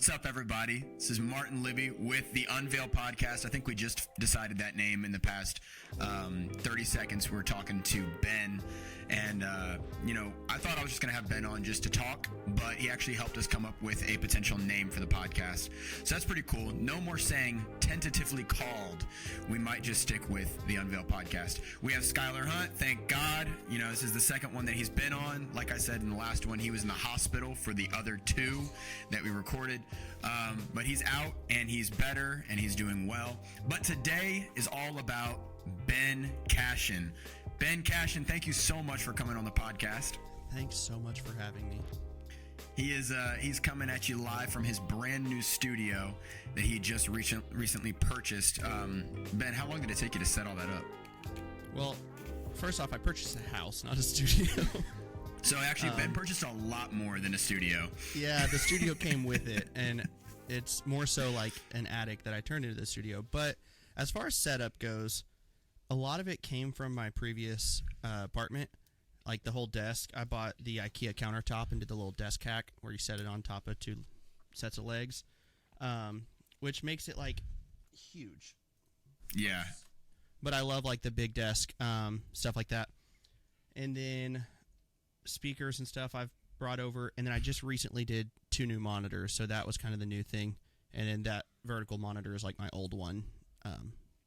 What's up, everybody? This is Martin Libby with the Unveil podcast. I think we just decided that name in the past 30 seconds. We're talking to Ben, and I thought I was just going to have Ben on just to talk, but he actually helped us come up with a potential name for the podcast. So that's pretty cool. No more saying tentatively called. We might just stick with the Unveil podcast. We have Skylar Hunt. Thank God. This is the second one that he's been on. Like I said in the last one, he was in the hospital for the other two that we recorded. But he's out and he's better and he's doing well. But today is all about Ben Cashen. Ben Cashen, thank you so much for coming on the podcast. Thanks so much for having me. He's coming at you live from his brand new studio that he just recently purchased. Ben, how long did it take you to set all that up? Well, first off, I purchased a house, not a studio. So actually, Ben purchased a lot more than a studio. Yeah, the studio came with it, and it's more so like an attic that I turned into the studio. But as far as setup goes, a lot of it came from my previous apartment. Like the whole desk, I bought the IKEA countertop and did the little desk hack where you set it on top of two sets of legs, which makes it like huge. Yeah. But I love like the big desk, stuff like that. And then speakers and stuff I've brought over, and then I just recently did 2 new monitors, so that was kind of the new thing. And then that vertical monitor is like my old one,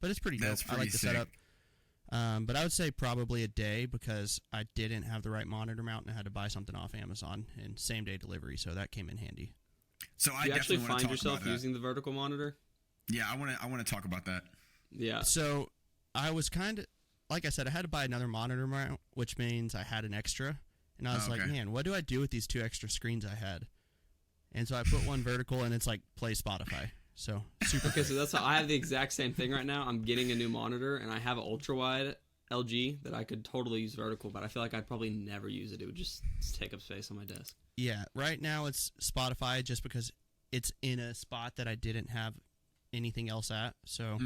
but it's pretty dope. I like the setup. But I would say probably a day because I didn't have the right monitor mount and I had to buy something off Amazon and same day delivery, so that came in handy. So I actually find yourself using the vertical monitor? Yeah, I want to talk about that. Yeah. So I was kind of, like I said, I had to buy another monitor mount, which means I had an extra. And I was like, man, what do I do with these 2 extra screens I had? And so I put one vertical, and it's like play Spotify. So super. Okay, so that's how I have the exact same thing right now. I'm getting a new monitor, and I have an ultra wide LG that I could totally use vertical, but I feel like I'd probably never use it. It would just take up space on my desk. Yeah, right now it's Spotify just because it's in a spot that I didn't have anything else at. So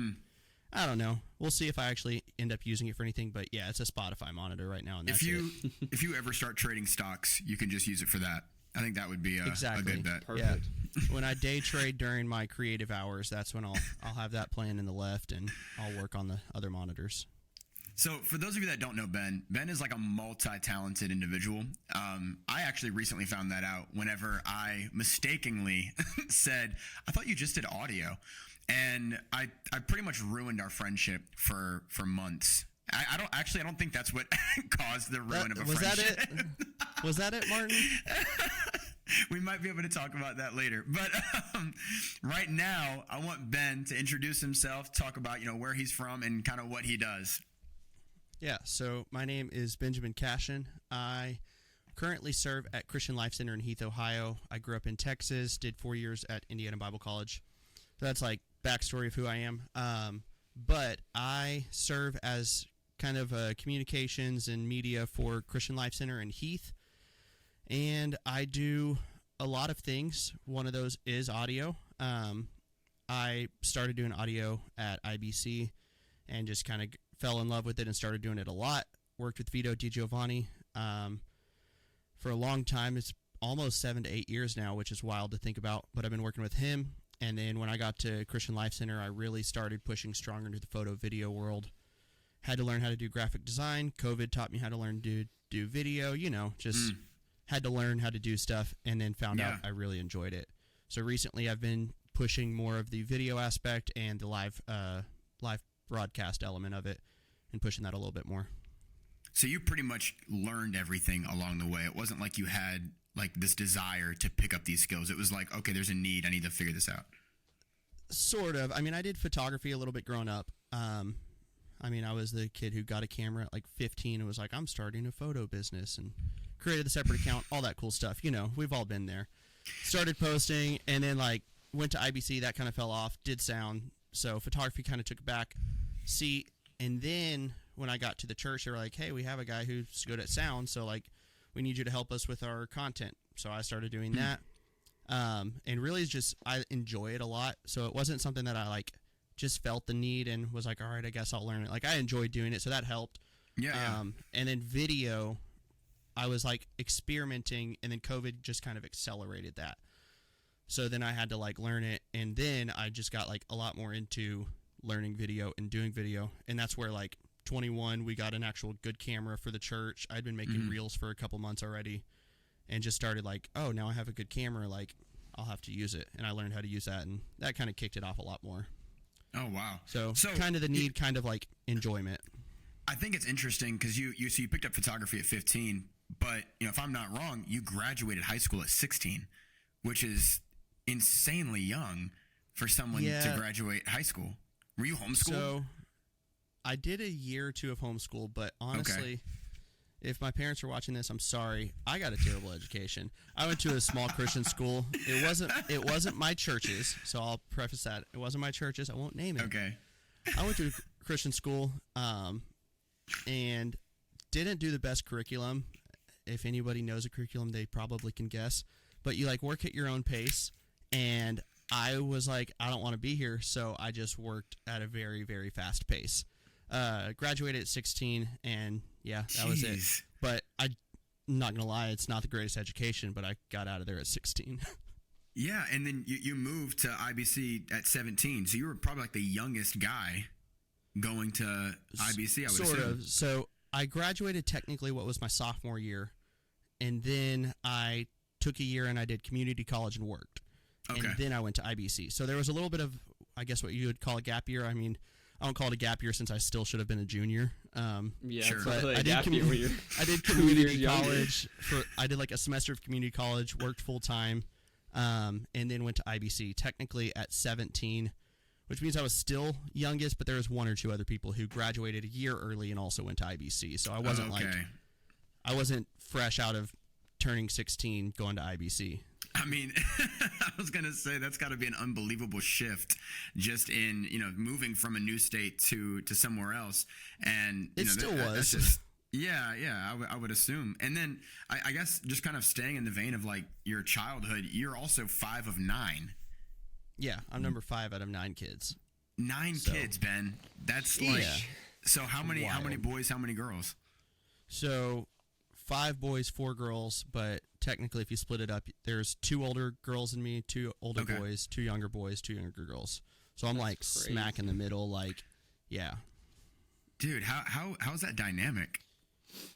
I don't know. We'll see if I actually end up using it for anything. But yeah, it's a Spotify monitor right now, and that's if you ever start trading stocks, you can just use it for that. I think that would be a good bet. Perfect. Yeah. When I day trade during my creative hours, that's when I'll have that playing in the left, and I'll work on the other monitors. So for those of you that don't know Ben is like a multi-talented individual. I actually recently found that out whenever I mistakenly said, I thought you just did audio. And I pretty much ruined our friendship for months. I don't think that's what caused the ruin of a friendship. Was that it, Martin? We might be able to talk about that later. But right now, I want Ben to introduce himself, talk about where he's from and kind of what he does. Yeah, so my name is Benjamin Cashen. I currently serve at Christian Life Center in Heath, Ohio. I grew up in Texas, did 4 years at Indiana Bible College. So that's like backstory of who I am. But I serve as kind of communications and media for Christian Life Center in Heath. And I do a lot of things. One of those is audio. I started doing audio at IBC and just kind of fell in love with it and started doing it a lot. Worked with Vito DiGiovanni for a long time. It's almost 7 to 8 years now, which is wild to think about. But I've been working with him. And then when I got to Christian Life Center, I really started pushing stronger into the photo video world. Had to learn how to do graphic design. COVID taught me how to learn to do video, just had to learn how to do stuff, and then found out I really enjoyed it. So recently I've been pushing more of the video aspect and the live broadcast element of it and pushing that a little bit more. So you pretty much learned everything along the way. It wasn't like you had like this desire to pick up these skills. It was like, okay, there's a need. I need to figure this out. Sort of. I mean, I did photography a little bit growing up. I was the kid who got a camera at like 15 and was like, I'm starting a photo business, and created the separate account, all that cool stuff. We've all been there. Started posting, and then like went to IBC. That kind of fell off. Did sound. So photography kind of took a back seat. And then when I got to the church, they were like, hey, we have a guy who's good at sound. So like, we need you to help us with our content. So I started doing that. And really just, I enjoy it a lot. So it wasn't something that I like just felt the need and was like, all right, I guess I'll learn it. Like I enjoyed doing it. So that helped. Yeah. And then video, I was like experimenting, and then COVID just kind of accelerated that. So then I had to like learn it, and then I just got like a lot more into learning video and doing video, and that's where like 21 we got an actual good camera for the church. I'd been making reels for a couple months already, and just started like, oh, now I have a good camera, like I'll have to use it, and I learned how to use that, and that kind of kicked it off a lot more. Oh wow. So kind of the need, kind of like enjoyment. I think it's interesting because you picked up photography at 15, but if I'm not wrong, you graduated high school at 16, which is insanely young for someone to graduate high school. Were you homeschooled? So I did a year or two of homeschool, but honestly, if my parents are watching this, I'm sorry. I got a terrible education. I went to a small Christian school. It wasn't my church's, so I'll preface that. It wasn't my church's. I won't name it. Okay. I went to a Christian school and didn't do the best curriculum. If anybody knows a curriculum, they probably can guess. But you like work at your own pace, and I was like, I don't want to be here, so I just worked at a very, very fast pace. Graduated at 16, and yeah, that was it. But I'm not gonna lie, it's not the greatest education, but I got out of there at 16. Yeah, and then you moved to IBC at 17, so you were probably like the youngest guy going to IBC, I would assume. Sort of. So I graduated technically what was my sophomore year, and then I took a year and I did community college and worked. Okay. And then I went to IBC. So there was a little bit of, I guess, what you would call a gap year. I mean, I don't call it a gap year since I still should have been a junior. Sure. But I did community college. I did like a semester of community college, worked full time, and then went to IBC. Technically at 17, which means I was still youngest, but there was one or two other people who graduated a year early and also went to IBC. So I wasn't I wasn't fresh out of turning 16 going to IBC. I mean, I was going to say that's got to be an unbelievable shift just in, moving from a new state to somewhere else. And it still was. Yeah, I would assume. And then I guess just kind of staying in the vein of like your childhood, you're also 5 of 9. Yeah, I'm number 5 out of 9 kids. 9 kids, Ben. That's like, so how many boys, how many girls? So 5 boys, 4 girls, but technically if you split it up, there's 2 older girls than me, 2 older boys, 2 younger boys, 2 younger girls. So I'm like crazy. Smack in the middle, like, yeah. Dude, how's that dynamic?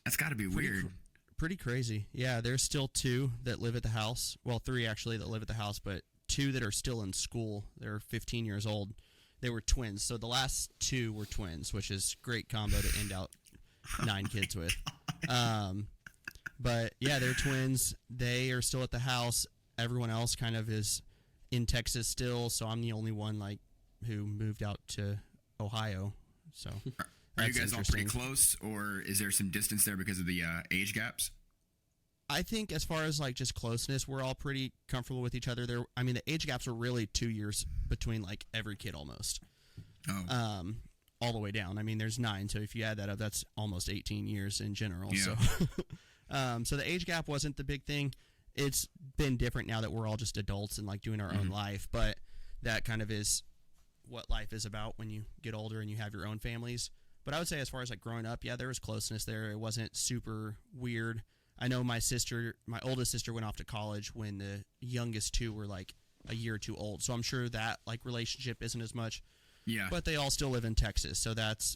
That's got to be weird. Pretty crazy. Yeah, there's still 2 that live at the house. Well, 3 actually that live at the house, but 2 that are still in school. They're 15 years old. They were twins. So the last 2 were twins, which is great combo to end out 9 kids with. But yeah, they're twins. They are still at the house. Everyone else kind of is in Texas still. So I'm the only one like who moved out to Ohio. So are you guys all pretty close, or is there some distance there because of the age gaps? I think as far as like just closeness, we're all pretty comfortable with each other. I mean, the age gaps are really 2 years between like every kid almost. Oh. All the way down. I mean, there's 9, so if you add that up, that's almost 18 years in general. Yeah. So the age gap wasn't the big thing. It's been different now that we're all just adults and like doing our own life, but that kind of is what life is about when you get older and you have your own families. But I would say as far as like growing up, yeah, there was closeness there. It wasn't super weird. I know my oldest sister went off to college when the youngest 2 were like a year or 2 old. So I'm sure that like relationship isn't as much. Yeah. But they all still live in Texas, so that's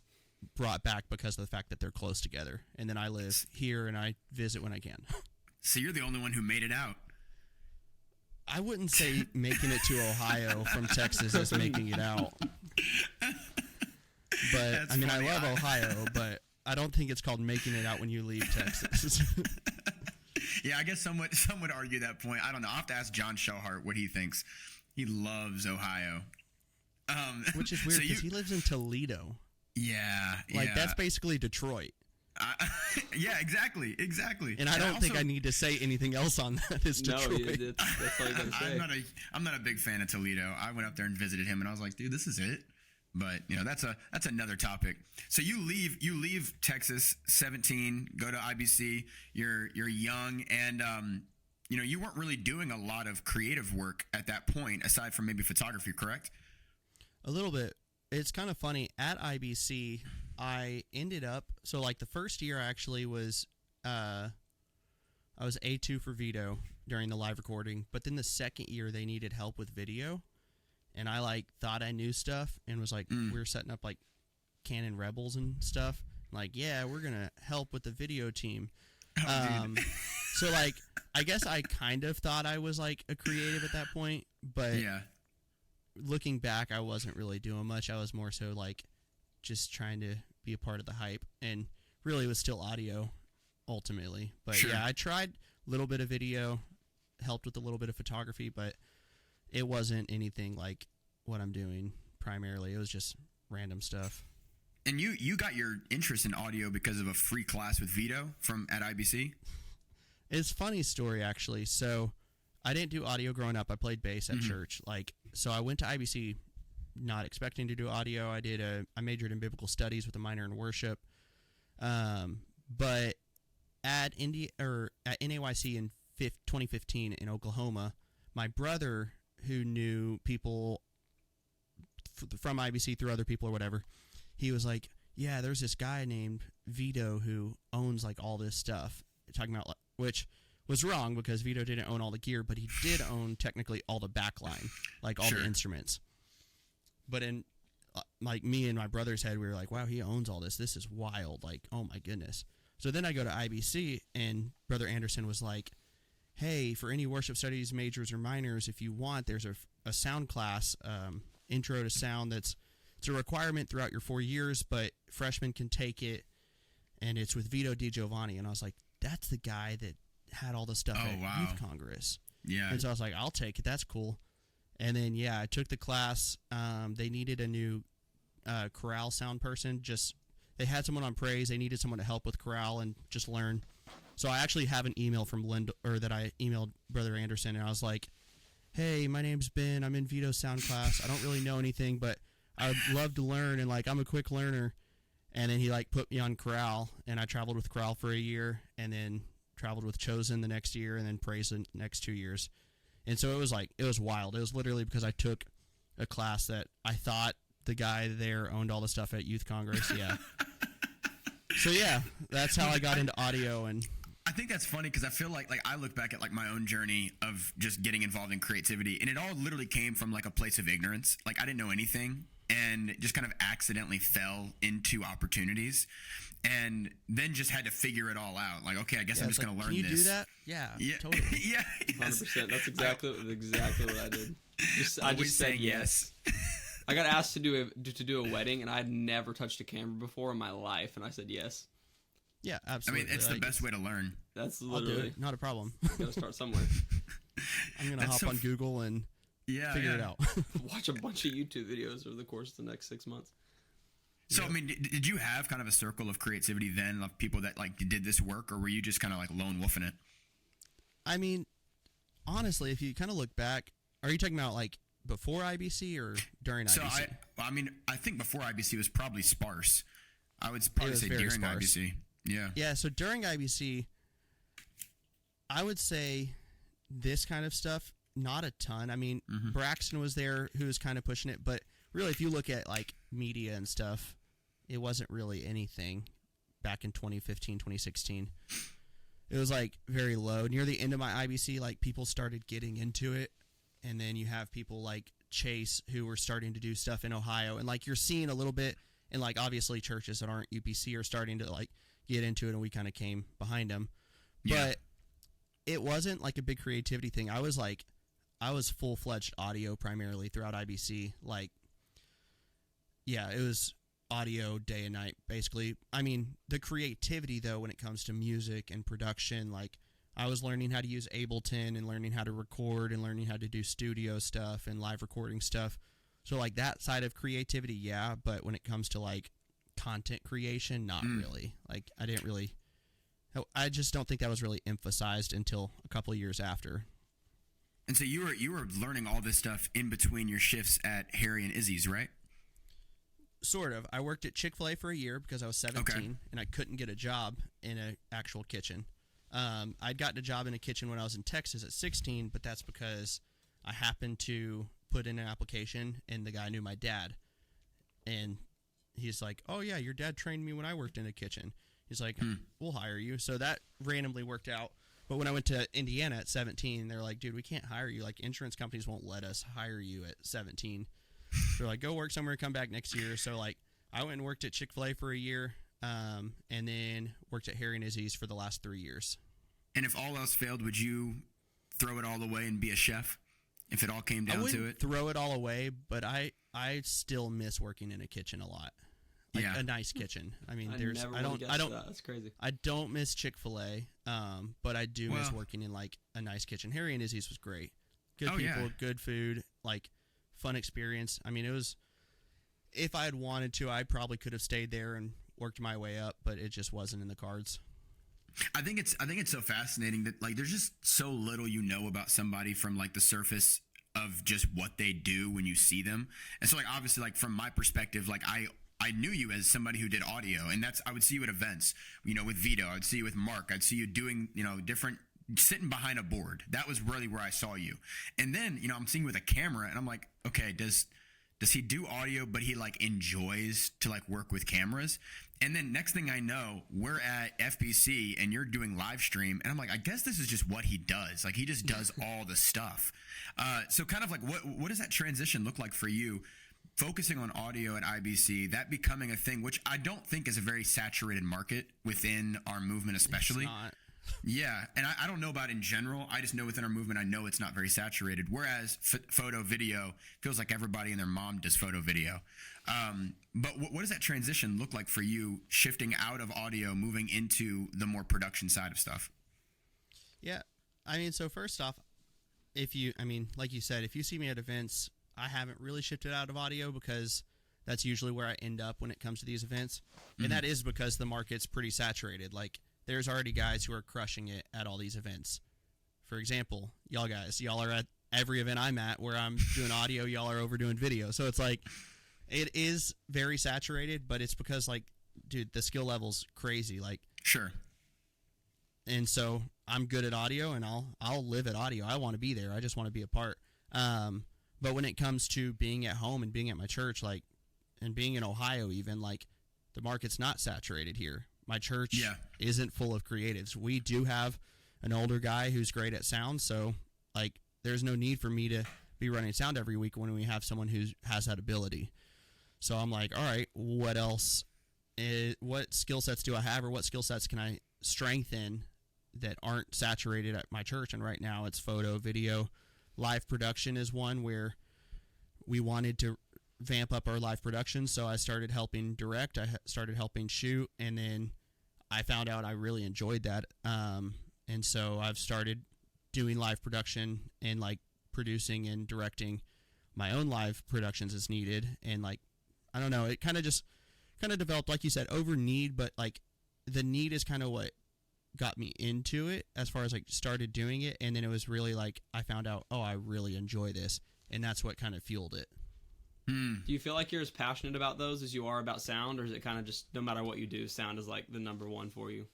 brought back because of the fact that they're close together. And then I live here and I visit when I can. So you're the only one who made it out. I wouldn't say making it to Ohio from Texas is making it out. But that's funny. I love Ohio, but I don't think it's called making it out when you leave Texas. Yeah, I guess some would argue that point. I don't know. I'll have to ask John Shellhart what he thinks. He loves Ohio. Which is weird because he lives in Toledo. Yeah. That's basically Detroit. Yeah, exactly. And I don't think I need to say anything else on that. It's Detroit. No, that's all you gotta say. I'm not a big fan of Toledo. I went up there and visited him, and I was like, dude, this is it. But that's another topic. So you leave Texas, 17, go to IBC. You're young, and you weren't really doing a lot of creative work at that point, aside from maybe photography, correct? A little bit. It's kind of funny. At IBC, I ended up the first year I actually was I was A2 for Vito, during the live recording. But then the second year they needed help with video, and I like thought I knew stuff and was like, we were setting up like Canon Rebels and stuff. Like, yeah, we're gonna help with the video team. So like, I guess I kind of thought I was like a creative at that point, but looking back, I wasn't really doing much. I was more so like just trying to be a part of the hype, and really was still audio ultimately. But yeah, I tried a little bit of video, helped with a little bit of photography, but it wasn't anything like what I'm doing primarily. It was just random stuff. And you got your interest in audio because of a free class with Vito at IBC? It's a funny story, actually. So I didn't do audio growing up. I played bass at church. So I went to IBC not expecting to do audio. I majored in biblical studies with a minor in worship. But at NAYC in 2015 in Oklahoma, my brother, who knew people from IBC through other people or whatever, he was like, yeah, there's this guy named Vito who owns like all this stuff. Talking about, which was wrong because Vito didn't own all the gear, but he did own technically all the backline, like all the instruments. But in like me and my brother's head, we were like, wow, he owns all this. This is wild. Like, oh my goodness. So then I go to IBC, and Brother Anderson was like, hey, for any worship studies majors or minors, if you want, there's a sound class, intro to sound it's a requirement throughout your 4 years, but freshmen can take it, and it's with Vito DiGiovanni. And I was like, that's the guy that had all the stuff at Youth Congress. Yeah. And so I was like, I'll take it. That's cool. And then, yeah, I took the class. They needed a new chorale sound person. They had someone on praise. They needed someone to help with chorale and just learn. So I actually have an email from Linda, or that I emailed Brother Anderson, and I was like, hey, my name's Ben. I'm in Vito's sound class. I don't really know anything, but I'd love to learn, and like I'm a quick learner. And then he like put me on chorale, and I traveled with chorale for a year, and then traveled with Chosen the next year, and then praise the next 2 years. And so it was wild. It was literally because I took a class that I thought the guy there owned all the stuff at Youth Congress. Yeah. So yeah, that's how I got into audio. And I think that's funny because I feel like I look back at like my own journey of just getting involved in creativity, and it all literally came from like a place of ignorance. Like I didn't know anything, and just kind of accidentally fell into opportunities, and then just had to figure it all out. Like, okay, I guess I'm just going to learn this. Can you do that? Yeah, totally. Yeah, 100%. That's exactly what I did. I just said yes. I got asked to do a wedding, and I had never touched a camera before in my life, and I said yes. Yeah, absolutely. I mean, it's the best way to learn. That's literally. I'll do it. Not a problem. Gotta start somewhere. I'm going to hop on Google and figure it out. Watch a bunch of YouTube videos over the course of the next 6 months. So, I mean, did you have kind of a circle of creativity then, of people that like did this work, or were you just kind of like lone wolfing it? I mean, honestly, if you kind of look back, are you talking about like before IBC or during IBC? So, I think before IBC was probably sparse. I would probably say during sparse. IBC. Yeah. Yeah, so during IBC, I would say this kind of stuff, not a ton. I mean, Braxton was there who was kind of pushing it, but really if you look at like media and stuff, it wasn't really anything back in 2015, 2016. It was like very low. Near the end of my IBC, like people started getting into it, and then you have people like Chase who were starting to do stuff in Ohio, and like you're seeing a little bit, and like obviously churches that aren't UPC are starting to like get into it, and we kind of came behind them. Yeah. But it wasn't like a big creativity thing. I was full-fledged audio primarily throughout IBC. Like, yeah, it was audio day and night, basically. I mean, the creativity, though, when it comes to music and production, like, I was learning how to use Ableton and learning how to record and learning how to do studio stuff and live recording stuff. So, like, that side of creativity, yeah, but when it comes to, like, content creation, not really. Like, I just don't think that was really emphasized until a couple of years after. And so you were learning all this stuff in between your shifts at Harry and Izzy's, right? Sort of. I worked at Chick-fil-A for a year because I was 17 and I couldn't get a job in an actual kitchen. I'd gotten a job in a kitchen when I was in Texas at 16, but that's because I happened to put in an application and the guy knew my dad. And he's like, oh, yeah, your dad trained me when I worked in a kitchen. He's like, we'll hire you. So that randomly worked out. But when I went to Indiana at 17, they're like, dude, we can't hire you. Like, insurance companies won't let us hire you at 17. They're like, go work somewhere, come back next year. So, like, I went and worked at Chick-fil-A for a year, and then worked at Harry and Izzy's for the last 3 years. And if all else failed, would you throw it all away and be a chef if it all came down to it? Throw it all away, but I still miss working in a kitchen a lot. Like a nice kitchen. I mean, I don't That's crazy. I don't miss Chick-fil-A, but I do miss working in like a nice kitchen. Harry and Izzy's was great. Good people, good food, like fun experience. I mean, it was, if I had wanted to, I probably could have stayed there and worked my way up, but it just wasn't in the cards. I think it's so fascinating that like there's just so little you know about somebody from like the surface of just what they do when you see them. And so like obviously like from my perspective, like I knew you as somebody who did audio, and I would see you at events, you know, with Vito, I'd see you with Mark, I'd see you doing, you know, different, sitting behind a board. That was really where I saw you. And then, you know, I'm seeing you with a camera and I'm like, okay, does he do audio, but he like enjoys to like work with cameras? And then next thing I know, we're at FBC and you're doing live stream. And I'm like, I guess this is just what he does. Like he just does all the stuff. So kind of like what does that transition look like for you? Focusing on audio at IBC, that becoming a thing, which I don't think is a very saturated market within our movement, especially. It's not. Yeah, and I don't know about in general. I just know within our movement, I know it's not very saturated. Whereas photo, video, feels like everybody and their mom does photo, video. But what does that transition look like for you, shifting out of audio, moving into the more production side of stuff? Yeah, I mean, so first off, like you said, if you see me at events, I haven't really shifted out of audio because that's usually where I end up when it comes to these events. Mm-hmm. And that is because the market's pretty saturated. Like, there's already guys who are crushing it at all these events. For example, y'all are at every event I'm at where I'm doing audio, y'all are over doing video. So it's like, it is very saturated, but it's because, like, dude, the skill level's crazy. Like, sure. And so I'm good at audio, and I'll live at audio. I want to be there. I just want to be a part. But when it comes to being at home and being at my church, like, and being in Ohio even, like, the market's not saturated here. My church isn't full of creatives. We do have an older guy who's great at sound, so, like, there's no need for me to be running sound every week when we have someone who has that ability. So I'm like, all right, what else? What skill sets do I have, or what skill sets can I strengthen that aren't saturated at my church? And right now it's photo, video. Live production is one where we wanted to vamp up our live production, so I started helping direct, I started helping shoot, and then I found out I really enjoyed that. And so I've started doing live production and, like, producing and directing my own live productions as needed. And, like, I don't know, it kind of developed, like you said, over need, but, like, the need is kind of what got me into it as far as, like, started doing it. And then it was really like I found out, oh, I really enjoy this, and that's what kind of fueled it. Do you feel like you're as passionate about those as you are about sound, or is it kind of just no matter what you do, sound is like the number one for you?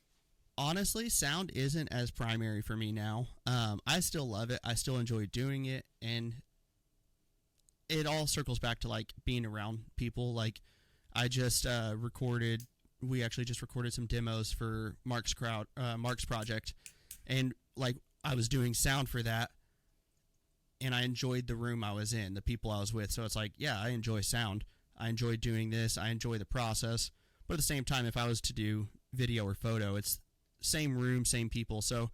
Honestly, sound isn't as primary for me now. I still love it. I still enjoy doing it, and it all circles back to, like, being around people. Like, I just we actually just recorded some demos for Mark's project, and, like, I was doing sound for that, and I enjoyed the room I was in, the people I was with. So it's like, yeah, I enjoy sound. I enjoy doing this. I enjoy the process. But at the same time, if I was to do video or photo, it's same room, same people. So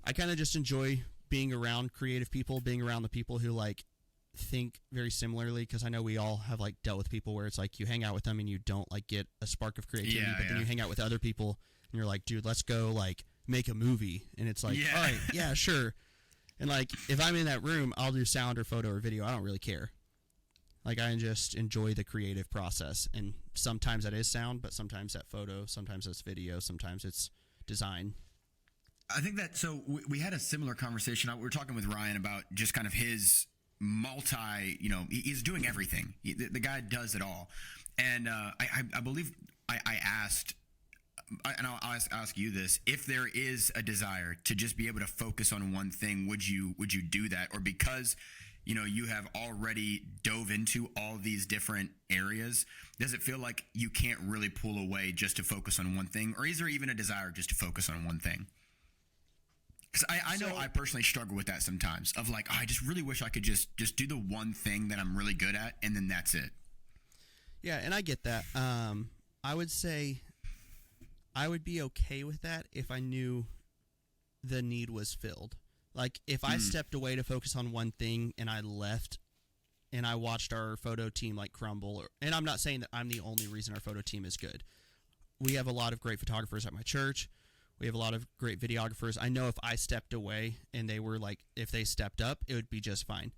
I kind of just enjoy being around creative people, being around the people who, like, think very similarly, because I know we all have, like, dealt with people where it's like you hang out with them and you don't, like, get a spark of creativity, but then you hang out with other people and you're like, dude, let's go, like, make a movie. And it's like, all right, yeah, sure. And, like, if I'm in that room, I'll do sound or photo or video. I don't really care. Like, I just enjoy the creative process. And sometimes that is sound, but sometimes that photo, sometimes it's video, sometimes it's design. I think that, so we had a similar conversation. We were talking with Ryan about just kind of his he's doing everything. The guy does it all. And I believe I asked, and I'll ask you this: if there is a desire to just be able to focus on one thing, would you do that? Or because, you know, you have already dove into all these different areas, does it feel like you can't really pull away just to focus on one thing? Or is there even a desire just to focus on one thing? Because I know I personally struggle with that sometimes. Of like, I just really wish I could just do the one thing that I'm really good at, and then that's it. Yeah, and I get that. I would say I would be okay with that if I knew the need was filled. Like, if I stepped away to focus on one thing and I left and I watched our photo team, like, crumble. And I'm not saying that I'm the only reason our photo team is good. We have a lot of great photographers at my church. We have a lot of great videographers. I know if I stepped away and they were, like, if they stepped up, it would be just fine.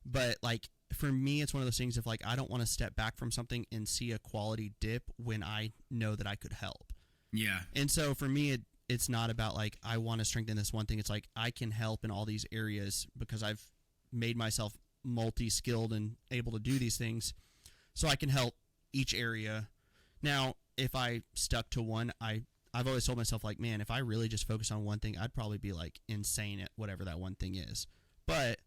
But, like, for me, it's one of those things of, like, I don't want to step back from something and see a quality dip when I know that I could help. Yeah. And so for me, it's not about, like, I want to strengthen this one thing. It's like I can help in all these areas because I've made myself multi-skilled and able to do these things, so I can help each area. Now, if I stuck to one, I've always told myself, like, man, if I really just focus on one thing, I'd probably be, like, insane at whatever that one thing is. But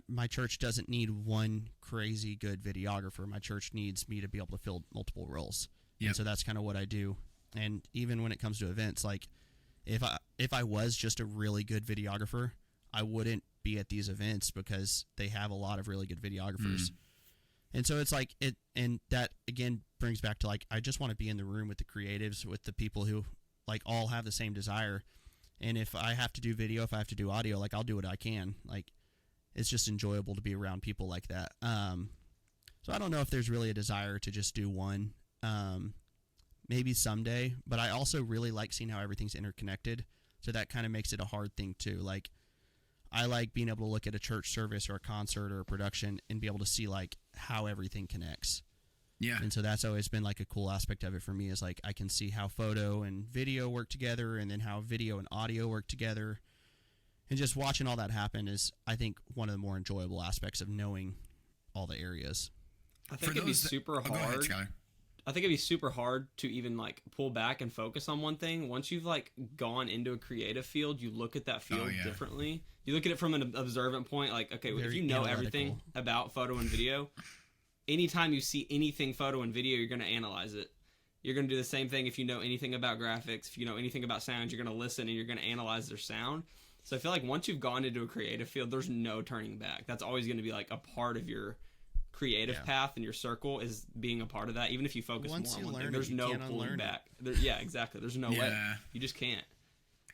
my church doesn't need one crazy good videographer. My church needs me to be able to fill multiple roles. Yep. And so that's kind of what I do. And even when it comes to events, like, if I was just a really good videographer, I wouldn't be at these events because they have a lot of really good videographers. And so it's like and that again brings back to, like, I just want to be in the room with the creatives, with the people who, like, all have the same desire. And if I have to do video, if I have to do audio, like, I'll do what I can. Like, it's just enjoyable to be around people like that. So I don't know if there's really a desire to just do one. Maybe someday, but I also really like seeing how everything's interconnected. So that kind of makes it a hard thing too. Like, I like being able to look at a church service or a concert or a production and be able to see, like, how everything connects. Yeah. And so that's always been, like, a cool aspect of it for me, is, like, I can see how photo and video work together, and then how video and audio work together. And just watching all that happen is, I think, one of the more enjoyable aspects of knowing all the areas. I think it'd be super hard. Go ahead, Skyler. I think it'd be super hard to even, like, pull back and focus on one thing. Once you've, like, gone into a creative field, you look at that field differently. You look at it from an observant point, like, okay, if you know everything about photo and video, anytime you see anything photo and video, you're going to analyze it. You're going to do the same thing if you know anything about graphics. If you know anything about sound, you're going to listen and you're going to analyze their sound. So I feel like once you've gone into a creative field, there's no turning back. That's always going to be, like, a part of your creative path, and your circle is being a part of that. Even if you focus more on one thing, there's no pulling back. Yeah, exactly. There's no way. You just can't.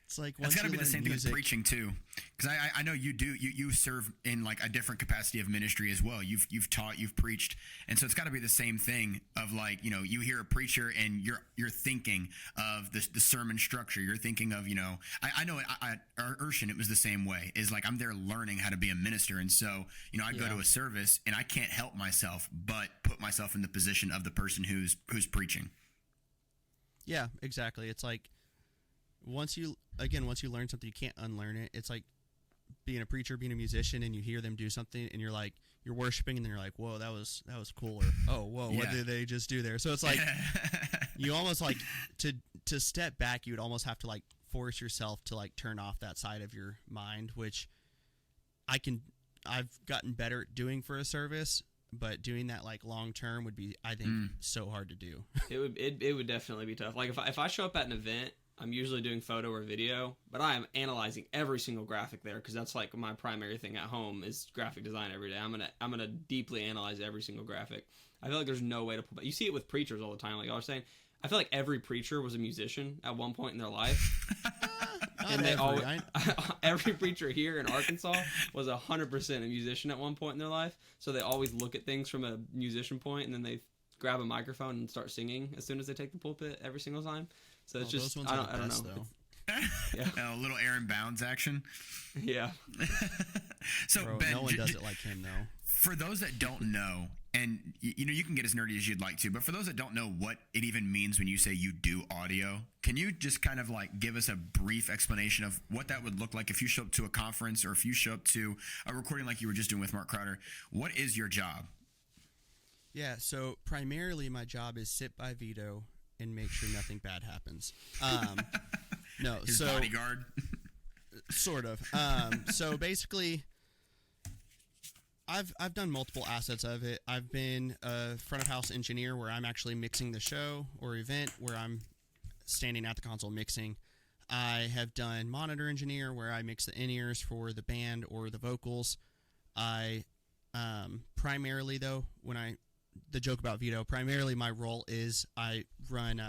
It's like, it's got to be the same thing with preaching too, because I know you do. You serve in, like, a different capacity of ministry as well. You've taught, you've preached, and so it's got to be the same thing of, like, you know, you hear a preacher and you're thinking of the sermon structure. You're thinking of, you know, I know at Urshan it was the same way. Is like, I'm there learning how to be a minister, and so, you know, I go to a service and I can't help myself but put myself in the position of the person who's preaching. Yeah, exactly. It's like, once you learn something, you can't unlearn it. It's like being a preacher, being a musician, and you hear them do something, and you're like, you're worshiping, and then you're like, whoa, that was cool, or, oh, whoa, what did they just do there? So it's like, you almost, like, to step back, you would almost have to, like, force yourself to, like, turn off that side of your mind, which I've gotten better at doing for a service, but doing that, like, long term would be, I think, so hard to do. It would definitely be tough. Like, if I show up at an event, I'm usually doing photo or video, but I am analyzing every single graphic there, because that's, like, my primary thing at home is graphic design every day. I'm gonna deeply analyze every single graphic. I feel like there's no way to pull back. You see it with preachers all the time. Like I was saying, I feel like every preacher was a musician at one point in their life. And every preacher here in Arkansas was 100% a musician at one point in their life. So they always look at things from a musician point, and then they grab a microphone and start singing as soon as they take the pulpit every single time. So it's just, I don't know. A little Aaron Bounds action. Yeah. So, Bro, Ben, no one does it like him, though. For those that don't know, and you know, you can get as nerdy as you'd like to, but for those that don't know what it even means when you say you do audio, can you just kind of, like, give us a brief explanation of what that would look like if you show up to a conference, or if you show up to a recording like you were just doing with Mark Crowder? What is your job? Yeah, so primarily my job is sit by Vito and make sure nothing bad happens. No, his bodyguard. Sort of. So basically, I've done multiple assets of it. I've been a front of house engineer, where I'm actually mixing the show or event, where I'm standing at the console mixing. I have done monitor engineer, where I mix the in-ears for the band or the vocals. I primarily, though, the joke about Vito, primarily my role is I run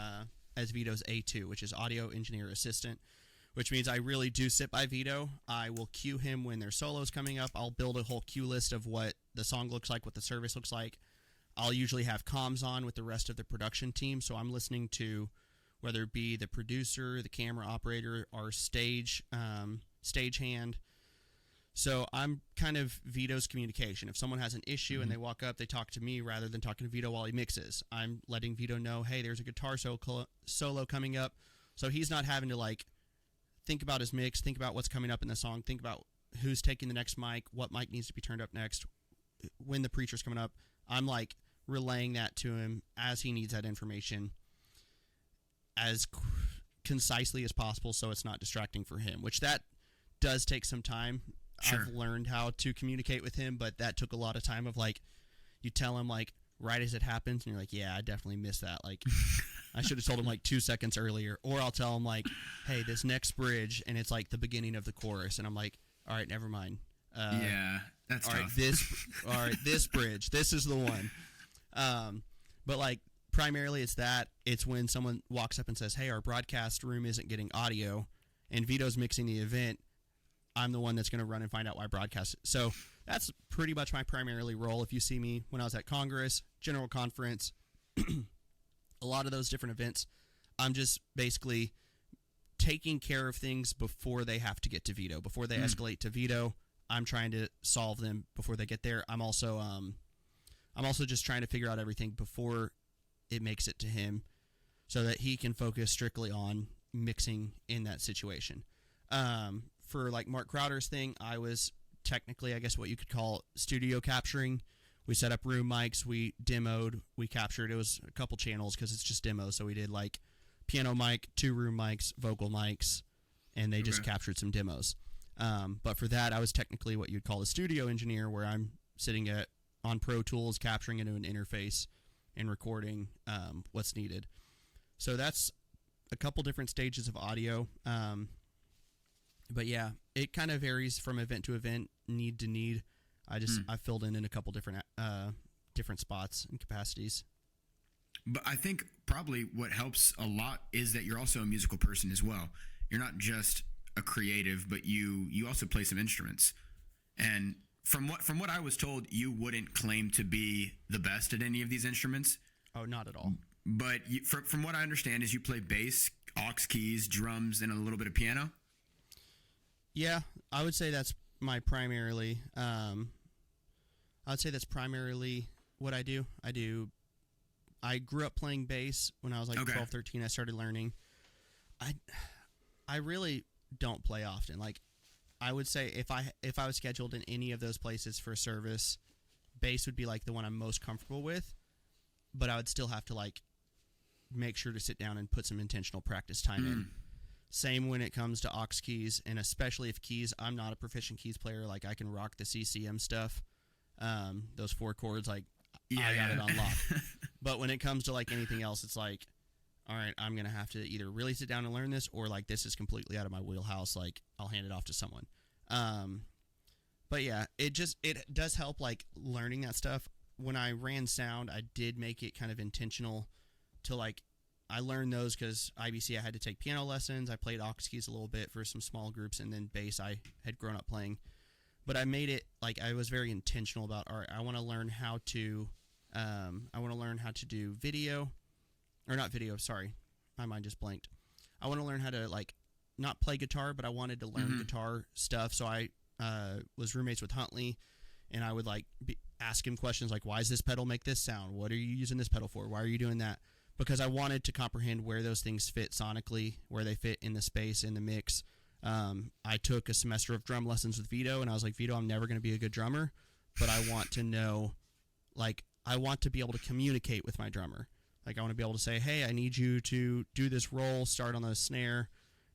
as Vito's A2, which is audio engineer assistant, which means I really do sit by Vito. I will cue him when their solo's coming up. I'll build a whole cue list of what the song looks like, what the service looks like. I'll usually have comms on with the rest of the production team, so I'm listening to whether it be the producer, the camera operator, or stage hand. So I'm kind of Vito's communication. If someone has an issue and they walk up, they talk to me rather than talking to Vito while he mixes. I'm letting Vito know, hey, there's a guitar solo coming up, so he's not having to like think about his mix, think about what's coming up in the song, think about who's taking the next mic, what mic needs to be turned up next, when the preacher's coming up. I'm like relaying that to him as he needs that information as concisely as possible, so it's not distracting for him, which that does take some time. Sure. I've learned how to communicate with him, but that took a lot of time of like, you tell him like right as it happens and you're like, yeah, I definitely missed that. Like I should have told him like 2 seconds earlier, or I'll tell him like, hey, this next bridge, and it's like the beginning of the chorus. And I'm like, all right, never mind. Yeah, that's tough. All right, this bridge, this is the one. But like primarily it's when someone walks up and says, hey, our broadcast room isn't getting audio and Vito's mixing the event. I'm the one that's going to run and find out why broadcast. So that's pretty much my primarily role. If you see me when I was at Congress, General Conference, a lot of those different events, I'm just basically taking care of things before they have to get to Vito. Before they escalate to Vito, I'm trying to solve them before they get there. I'm also just trying to figure out everything before it makes it to him so that he can focus strictly on mixing in that situation. For like Mark Crowder's thing, I was technically, I guess what you could call studio capturing. We set up room mics, we demoed, we captured. It was a couple channels because it's just demos. So we did like piano mic, 2 room mics, vocal mics, and they just captured some demos. But for that, I was technically what you'd call a studio engineer, where I'm sitting on Pro Tools, capturing into an interface and recording what's needed. So that's a couple different stages of audio. But yeah, it kind of varies from event to event, need to need. I filled in a couple different spots and capacities. But I think probably what helps a lot is that you're also a musical person as well. You're not just a creative, but you also play some instruments. And from what I was told, you wouldn't claim to be the best at any of these instruments. Oh, not at all. But from what I understand is you play bass, aux keys, drums, and a little bit of piano. Yeah, I would say that's my primarily. What I do. I grew up playing bass when I was like 12, 13. I started learning. I really don't play often. Like, I would say if I was scheduled in any of those places for a service, bass would be like the one I'm most comfortable with. But I would still have to like make sure to sit down and put some intentional practice time in. Same when it comes to aux keys, and especially if keys, I'm not a proficient keys player. Like, I can rock the CCM stuff. Those 4 chords, like, I got it on lock. But when it comes to, like, anything else, it's like, all right, I'm going to have to either really sit down and learn this, or, like, this is completely out of my wheelhouse. Like, I'll hand it off to someone. But, yeah, it does help, like, learning that stuff. When I ran sound, I did make it kind of intentional to, like, I learned those because IBC, I had to take piano lessons. I played aux keys a little bit for some small groups, and then bass I had grown up playing. But I made it, like, I was very intentional about, all right, I want to learn how to do video, or not video, sorry. My mind just blanked. I want to learn how to, like, not play guitar, but I wanted to learn guitar stuff. So I was roommates with Huntley, and I would, like, ask him questions like, why does this pedal make this sound? What are you using this pedal for? Why are you doing that? Because I wanted to comprehend where those things fit sonically, where they fit in the space, in the mix. I took a semester of drum lessons with Vito, and I was like, Vito, I'm never going to be a good drummer, but I want to know, like, I want to be able to communicate with my drummer. Like, I want to be able to say, hey, I need you to do this roll, start on the snare,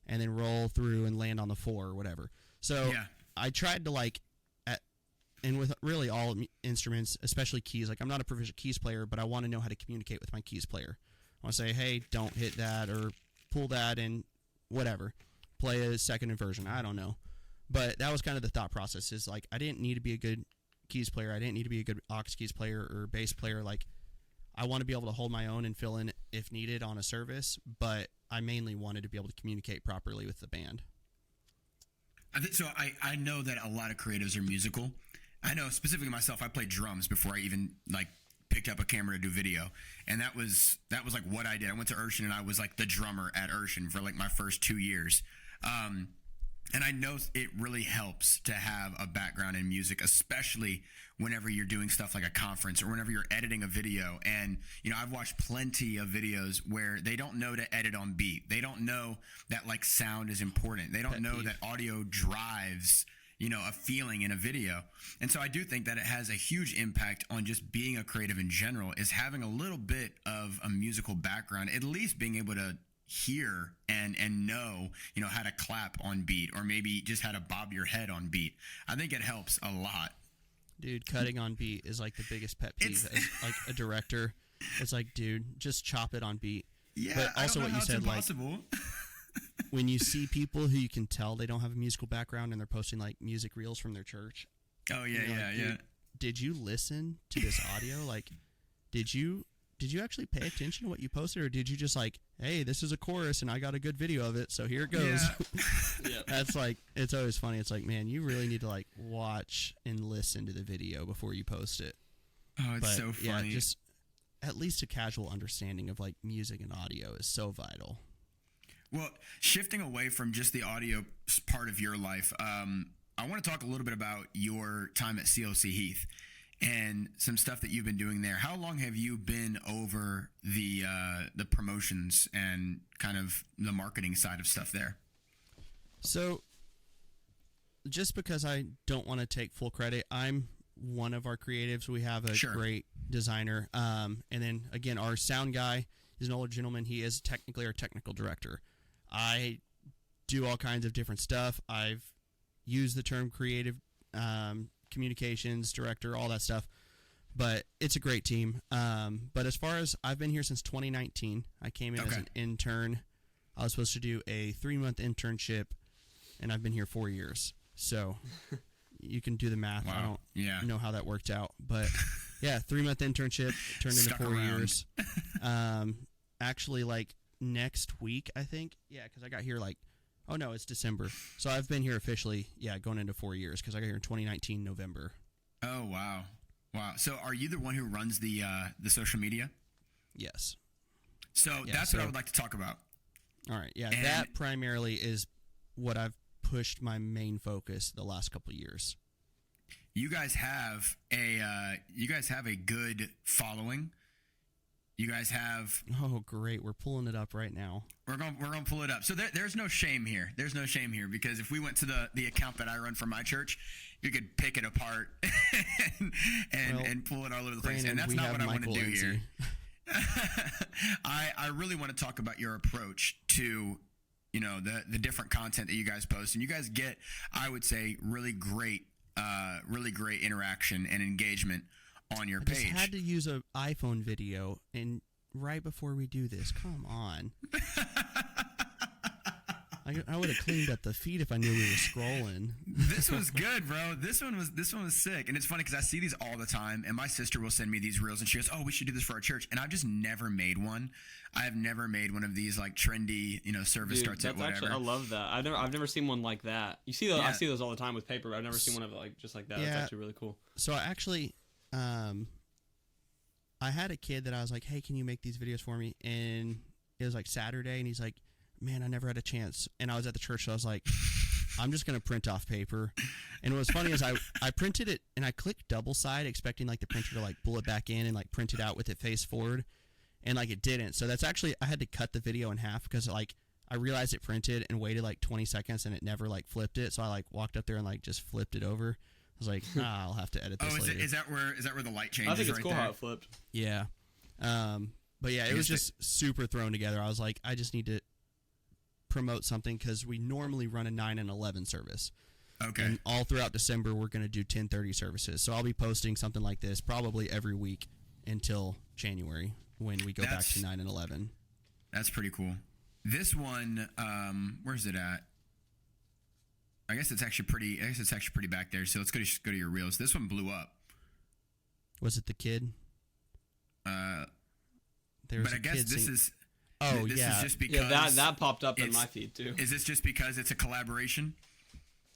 and then roll through and land on the 4 or whatever. So I tried to, like, and with really all instruments, especially keys, like, I'm not a proficient keys player, but I want to know how to communicate with my keys player. I want to say, hey, don't hit that or pull that and whatever. play a second inversion. I don't know. But that was kind of the thought process, is like I didn't need to be a good keys player. I didn't need to be a good aux keys player or bass player. Like I want to be able to hold my own and fill in if needed on a service, but I mainly wanted to be able to communicate properly with the band. I know that a lot of creatives are musical. I know specifically myself, I played drums before I even like picked up a camera to do video. And that was like what I did. I went to Urshan and I was like the drummer at Urshan for like my first 2 years. And I know it really helps to have a background in music, especially whenever you're doing stuff like a conference or whenever you're editing a video. And, I've watched plenty of videos where they don't know to edit on beat. They don't know that like sound is important. They don't know that audio drives, a feeling in a video. And so I do think that it has a huge impact on just being a creative in general, is having a little bit of a musical background, at least being able to hear and know, how to clap on beat, or maybe just how to bob your head on beat. I think it helps a lot. Dude, cutting on beat is like the biggest pet peeve as like a director. It's like, dude, just chop it on beat. Yeah, but also I don't know what you how said, it's impossible. Like when you see people who you can tell they don't have a musical background and they're posting like music reels from their church. Oh yeah, yeah. Did you listen to this audio? Like, did you actually pay attention to what you posted, or did you just like, hey, this is a chorus and I got a good video of it, so here it goes? Yeah. That's like, it's always funny. It's like, man, you really need to like watch and listen to the video before you post it. Oh, it's so funny. Yeah, just at least a casual understanding of like music and audio is so vital. Well, shifting away from just the audio part of your life, I want to talk a little bit about your time at CLC Heath and some stuff that you've been doing there. How long have you been over the promotions and kind of the marketing side of stuff there? So, just because I don't want to take full credit, I'm one of our creatives. We have a great designer. And then, again, our sound guy is an older gentleman. He is technically our technical director. I do all kinds of different stuff. I've used the term creative communications director, all that stuff, but it's a great team. But as far as I've been here since 2019, I came in as an intern. I was supposed to do a 3-month internship, and I've been here 4 years. So you can do the math. Wow. I don't know how that worked out, but yeah, 3-month internship turned into 4 years. Actually, like next week, I think. Yeah, because I got here like, oh no, it's December. So I've been here officially, going into 4 years, because I got here in 2019 November. Oh wow. So are you the one who runs the social media? Yes. So that's what I would like to talk about. All right. Yeah, and that primarily is what I've pushed my main focus the last couple of years. You guys have a good following. You guys have... Oh, great. We're pulling it up right now. We're going to pull it up. So there's no shame here. There's no shame here, because if we went to the account that I run for my church, you could pick it apart and pull it all over the place. And that's not what I want to do here. I really want to talk about your approach to, the different content that you guys post. And you guys get, I would say, really great interaction and engagement on your page. I just had to use an iPhone video, and right before we do this, come on. I would have cleaned up the feed if I knew we were scrolling. This was good, bro. This one was sick. And it's funny because I see these all the time, and my sister will send me these reels, and she goes, "Oh, we should do this for our church." And I've just never made one. I have never made one of these like trendy, service starts at whatever. Actually, I love that. I've never seen one like that. You see those? Yeah. I see those all the time with paper, but I've never seen one of it like just like that. Yeah. That's actually really cool. So I actually, I had a kid that I was like, "Hey, can you make these videos for me?" And it was like Saturday, and he's like, "Man, I never had a chance." And I was at the church, so I was like, I'm just going to print off paper. And what was funny is I printed it, and I clicked double side, expecting like the printer to like pull it back in and like print it out with it face forward. And like it didn't. So that's actually, I had to cut the video in half because like I realized it printed and waited like 20 seconds and it never like flipped it. So I like walked up there and like just flipped it over. I was like, I'll have to edit this later. Is that where the light changes? I think it's right cool there? how it flipped. Yeah. But yeah, it was just super thrown together. I was like, I just need to promote something because we normally run a 9 and 11 service. Okay. And all throughout December, we're going to do 10:30 services. So I'll be posting something like this probably every week until January when we go back to 9 and 11. That's pretty cool. This one, where's it at? I guess it's actually pretty back there. So let's go to your reels. This one blew up. Was it the kid? But I guess this is. Oh, this yeah. is just because that popped up in my feed too. Is this just because it's a collaboration?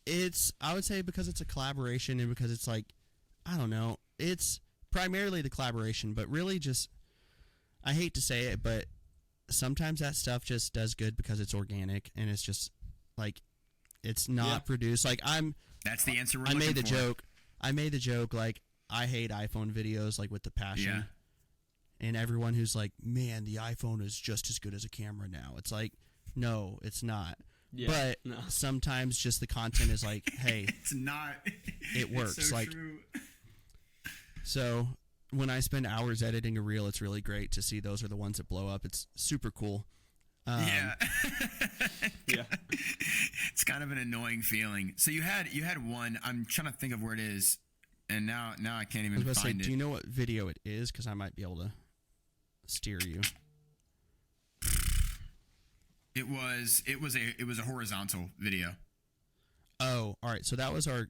I would say because it's a collaboration and because it's like, I don't know. It's primarily the collaboration, but really just, I hate to say it, but sometimes that stuff just does good because it's organic and it's just like, it's not produced. Like That's the answer we're I looking made the for. joke. I made the joke like, I hate iPhone videos like with the passion. Yeah. And everyone who's like, man, the iPhone is just as good as a camera now. It's like, no, it's not. Yeah, but sometimes just the content is like, hey, it's not. It works. It's so like, true. So when I spend hours editing a reel, it's really great to see those are the ones that blow up. It's super cool. Yeah. It's kind of an annoying feeling. So you had one. I'm trying to think of where it is, and now I can't even find it. Do you know what video it is? Because I might be able to steer you. It was a horizontal video. Oh, all right. So that was our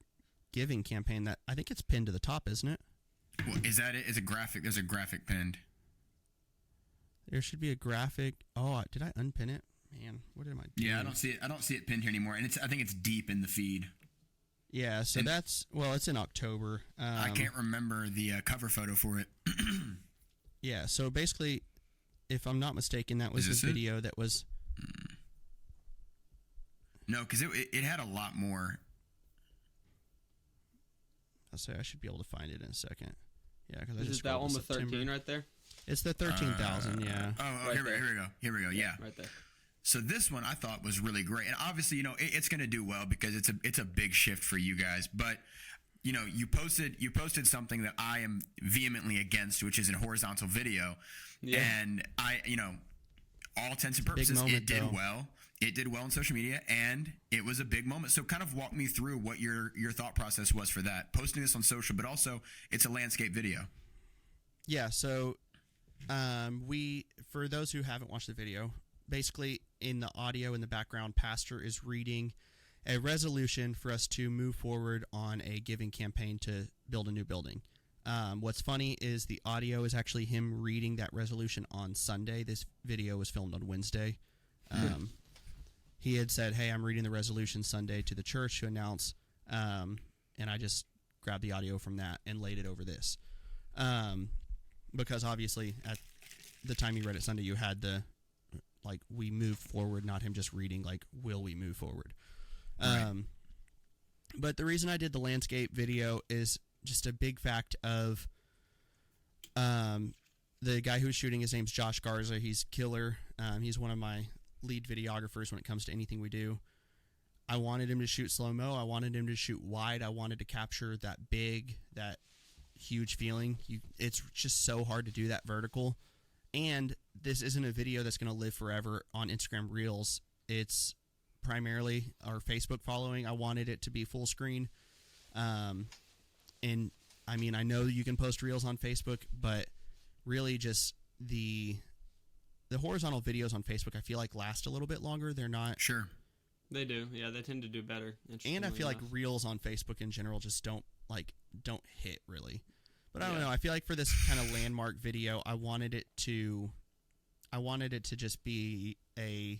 giving campaign. That I think it's pinned to the top, isn't it? Well, is that it? Is a graphic? There's a graphic pinned. There should be a graphic. Oh, did I unpin it? Man, what am I doing? Yeah, I don't see it. I don't see it pinned here anymore, and I think it's deep in the feed. Yeah, so it's in October. I can't remember the cover photo for it. Yeah, so basically, if I'm not mistaken, that was the video that was. No, because it had a lot more. I'll say I should be able to find it in a second. Yeah, because I just just that one with September. 13 right there. It's the 13,000. Yeah. Oh, Right here we go. Yeah, right there. So this one I thought was really great, and obviously, it's going to do well because it's a big shift for you guys. But you posted something that I am vehemently against, which is a horizontal video, and all intents and purposes, it did well. It did well on social media, and it was a big moment. So kind of walk me through what your thought process was for that, posting this on social, but also it's a landscape video. Yeah, so for those who haven't watched the video, basically in the audio in the background, Pastor is reading a resolution for us to move forward on a giving campaign to build a new building. What's funny is the audio is actually him reading that resolution on Sunday. This video was filmed on Wednesday. He had said, hey, I'm reading the resolution Sunday to the church to announce, and I just grabbed the audio from that and laid it over this. Because obviously at the time you read it Sunday, you had we move forward, not him just reading, will we move forward? Right. But the reason I did the landscape video is just a big fact of the guy who's shooting, his name's Josh Garza. He's killer. He's one of my lead videographers when it comes to anything we do. I wanted him to shoot slow-mo. I wanted him to shoot wide. I wanted to capture that huge feeling. It's just so hard to do that vertical. And this isn't a video that's going to live forever on Instagram Reels. It's primarily our Facebook following. I wanted it to be full screen. And I mean, I know you can post Reels on Facebook, but really just the horizontal videos on Facebook, I feel like last a little bit longer. They're not. Sure. They do. Yeah, they tend to do better. And I feel like Reels on Facebook in general just don't hit really. But I don't know. I feel like for this kind of landmark video, I wanted it to just be I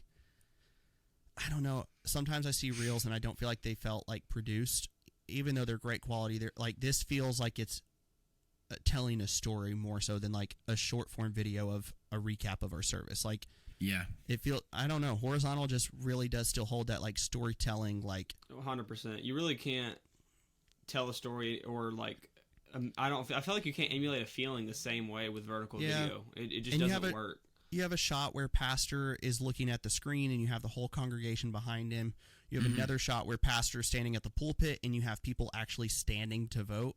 don't know. Sometimes I see Reels and I don't feel like they felt like produced, even though they're great quality. They're this feels like it's telling a story more so than a short form video of a recap of our service. It feels, I don't know, horizontal just really does still hold that storytelling 100%. You really can't tell a story or I feel like you can't emulate a feeling the same way with vertical video. It just doesn't work. You have a shot where Pastor is looking at the screen and you have the whole congregation behind him. You have another shot where Pastor is standing at the pulpit and you have people actually standing to vote.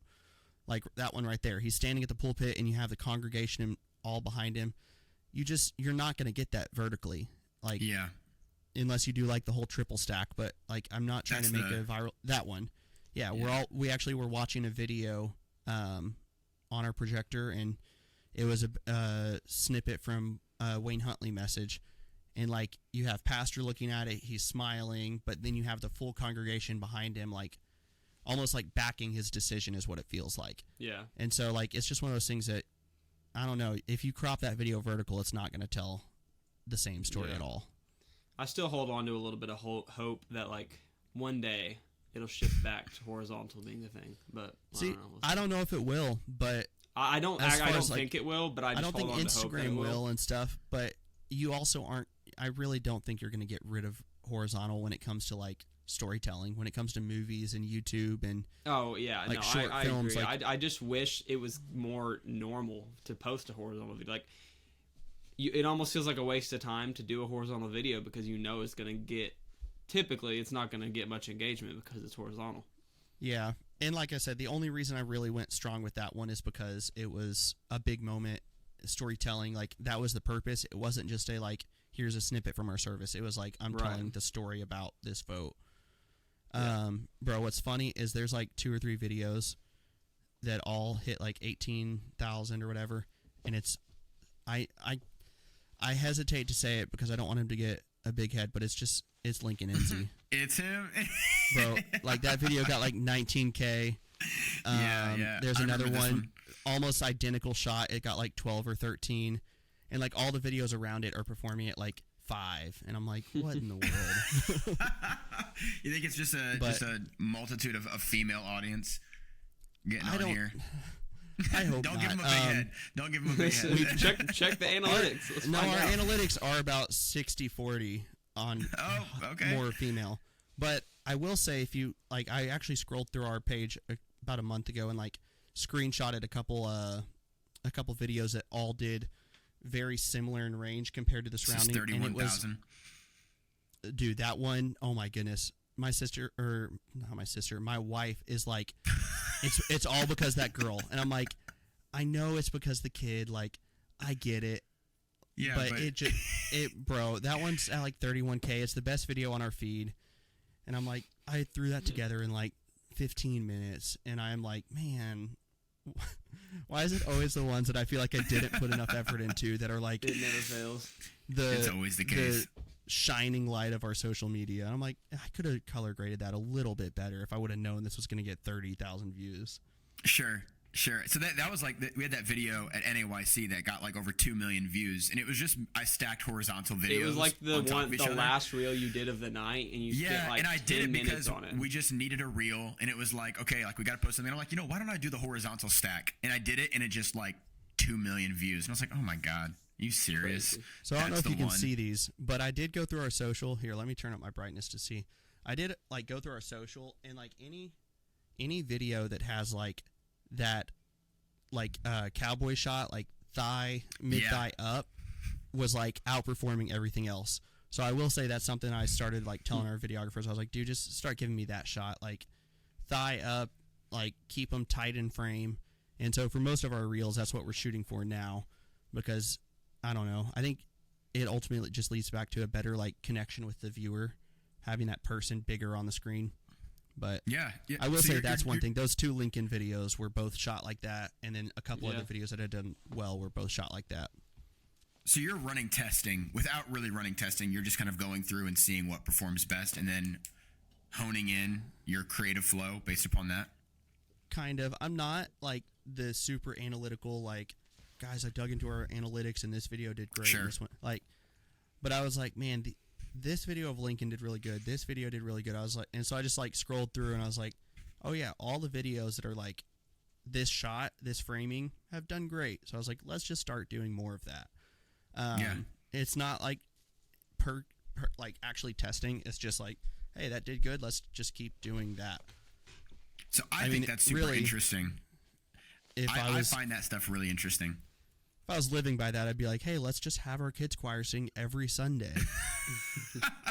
Like that one right there. He's standing at the pulpit and you have the congregation all behind him. You're not going to get that vertically. Unless you do the whole triple stack, but I'm not trying to make a viral that one. Yeah, we actually were watching a video on our projector and it was a snippet from Wayne Huntley message, and like you have pastor looking at it, he's smiling, but then you have the full congregation behind him, like almost like backing his decision is what it feels like. Yeah. And so like it's just one of those things that I don't know, if you crop that video vertical, it's not going to tell the same story at all. I still hold on to a little bit of hope that like one day it'll shift back to horizontal being the thing. But see, I don't know if it will, but I don't think it will, but I don't think Instagram will and stuff, but you also aren't, I really don't think you're going to get rid of horizontal when it comes to like storytelling, when it comes to movies and YouTube and like short films. Agree. Like, I just wish it was more normal to post a horizontal video. Like it almost feels like a waste of time to do a horizontal video because it's going to get, typically it's not going to get much engagement because it's horizontal. Yeah. And like I said, the only reason I really went strong with that one is because it was a big moment, storytelling. Like that was the purpose. It wasn't just a like, here's a snippet from our service. It was like, I'm telling the story about this vote. Yeah. Bro, what's funny is there's like 2 or 3 videos that all hit like 18,000 or whatever. And it's, I hesitate to say it because I don't want him to get a big head, but it's Lincoln Enzi. It's him. Bro, like that video got like 19K. There's another one, almost identical shot. It got like 12 or 13. And like all the videos around it are performing at like 5. And I'm like, what in the world? You think it's just a multitude of female audience getting on here? I hope Don't not. give him a big head. Don't give him a big head. check the analytics. Our analytics are about 60-40 on more female. But I will say, if you like, I actually scrolled through our page about a month ago and like screenshotted a couple videos that all did very similar in range compared to the surrounding. 31,000. Dude, that one, oh my goodness. My wife is like, it's all because that girl. And I'm like, I know it's because the kid, like, I get it. Yeah, but bro, that one's at like 31K. It's the best video on our feed. And I'm like, I threw that together in like 15 minutes. And I'm like, man, why is it always the ones that I feel like I didn't put enough effort into that are like, it never fails. It's always the case. The shining light of our social media. And I'm like, I could have color graded that a little bit better if I would have known this was going to get 30,000 views. Sure. So that was like, we had that video at NAYC that got like over 2 million views, and it was just, I stacked horizontal videos. It was like the last reel you did of the night, and you spent like 10 minutes on it. We just needed a reel, and it was like, okay, like we got to post something. And I'm like, why don't I do the horizontal stack? And I did it, and it just like 2 million views. And I was like, oh my God, are you serious? Crazy. So I don't know if you can see these, but I did go through our social. Here, let me turn up my brightness to see. I did like go through our social, and like any video that has like that like cowboy shot, like mid thigh up, was like outperforming everything else. So I will say that's something I started like telling our videographers. I was like, dude, just start giving me that shot, like thigh up, like keep them tight in frame. And so for most of our reels, that's what we're shooting for now, because I don't know, I think it ultimately just leads back to a better like connection with the viewer, having that person bigger on the screen. But yeah. I will say that's one thing. Those 2 Lincoln videos were both shot like that, and then a couple other videos that had done well were both shot like that. So you're running testing without really running testing. You're just kind of going through and seeing what performs best, and then honing in your creative flow based upon that. Kind of. I'm not like the super analytical, like, guys, I dug into our analytics and this video did great. Sure. This one, like, but I was like, man, this video of Lincoln did really good. This video did really good. I was like, and so I just like scrolled through and I was like, oh yeah, all the videos that are like this shot, this framing have done great. So I was like, let's just start doing more of that. It's not like per like actually testing. It's just like, hey, that did good. Let's just keep doing that. So I think that's super interesting. I find that stuff really interesting. If I was living by that, I'd be like, hey, let's just have our kids choir sing every Sunday.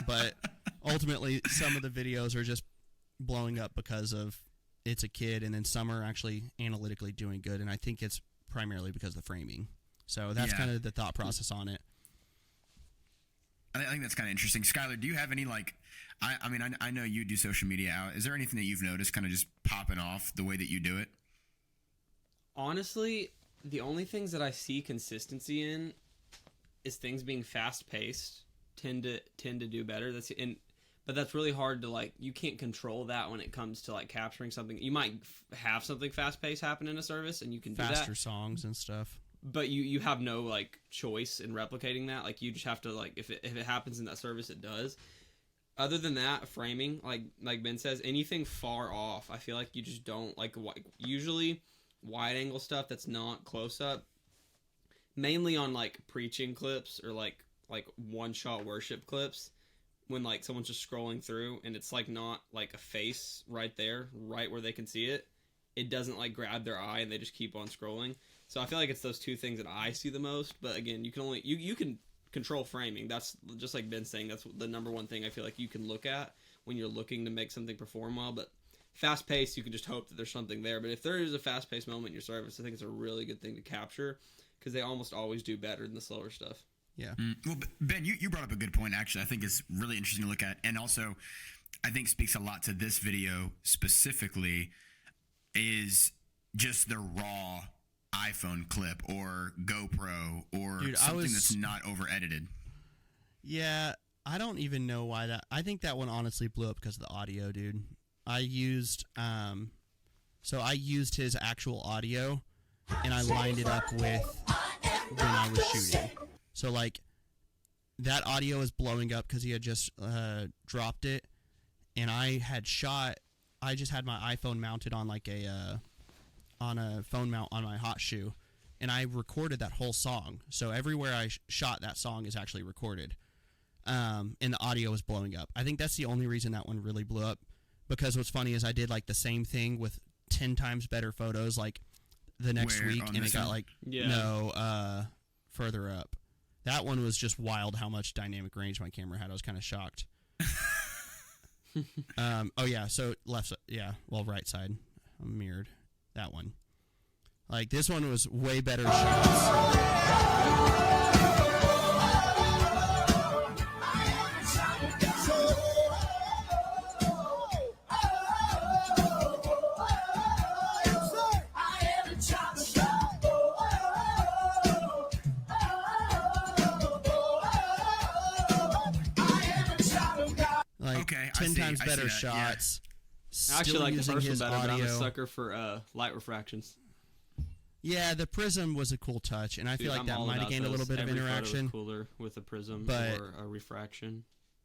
But ultimately, some of the videos are just blowing up because of it's a kid, and then some are actually analytically doing good, and I think it's primarily because of the framing. So that's kind of the thought process on it. I think that's kind of interesting. Skylar, do you have any, like, I mean, I know you do social media out. Is there anything that you've noticed kind of just popping off the way that you do it? Honestly, the only things that I see consistency in is things being fast-paced tend to do better. But that's really hard to like. You can't control that when it comes to like capturing something. You might have something fast paced happen in a service, and you can do that. Faster songs and stuff. But you have no like choice in replicating that. Like you just have to like if it happens in that service, it does. Other than that, framing like Ben says, anything far off, I feel like you just don't like. Usually, wide angle stuff that's not close up, mainly on like preaching clips or like one shot worship clips. When like someone's just scrolling through and it's like not like a face right there, right where they can see it, it doesn't like grab their eye and they just keep on scrolling. So I feel like it's those two things that I see the most. But again, you can only you can control framing. That's just like Ben's saying. That's the number one thing I feel like you can look at when you're looking to make something perform well. But fast paced, you can just hope that there's something there. But if there is a fast paced moment in your service, I think it's a really good thing to capture because they almost always do better than the slower stuff. Yeah. Well, Ben, you brought up a good point, actually. I think it's really interesting to look at. And also, I think speaks a lot to this video specifically is just the raw iPhone clip or GoPro or something that's not over-edited. Yeah, I don't even know why that... I think that one honestly blew up because of the audio, dude. I used his actual audio, and I lined it up with when I was shooting. So, like, that audio is blowing up because he had just dropped it, and I just had my iPhone mounted on, like, on a phone mount on my hot shoe, and I recorded that whole song. So everywhere I shot that song is actually recorded, and the audio was blowing up. I think that's the only reason that one really blew up, because what's funny is I did, like, the same thing with 10 times better photos, like, the next week, and it got, like, further up. That one was just wild how much dynamic range my camera had. I was kind of shocked. So right side. I'm mirrored. That one. Like, this one was way better shots. Okay, 10 times better shots. Yeah. I actually like the first one better, but I'm a sucker for light refractions. Yeah, the prism was a cool touch, and I feel like that might have gained a little bit of interaction. Cooler with a prism or a refraction.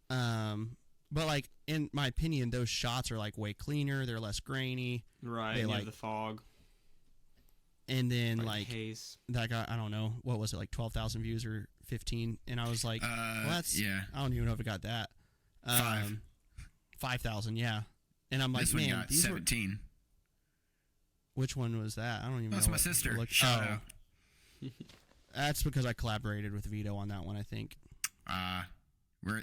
But like in my opinion, those shots are like way cleaner. They're less grainy. Right. They like the fog. And then like haze. That got, I don't know, what was it, like 12,000 views or 15? And I was like, well, that's I don't even know if it got that. 5,000, yeah. And I'm like, this one got 17. Which one was that? I don't even know. That's my sister. Shout out. That's because I collaborated with Vito on that one, I think.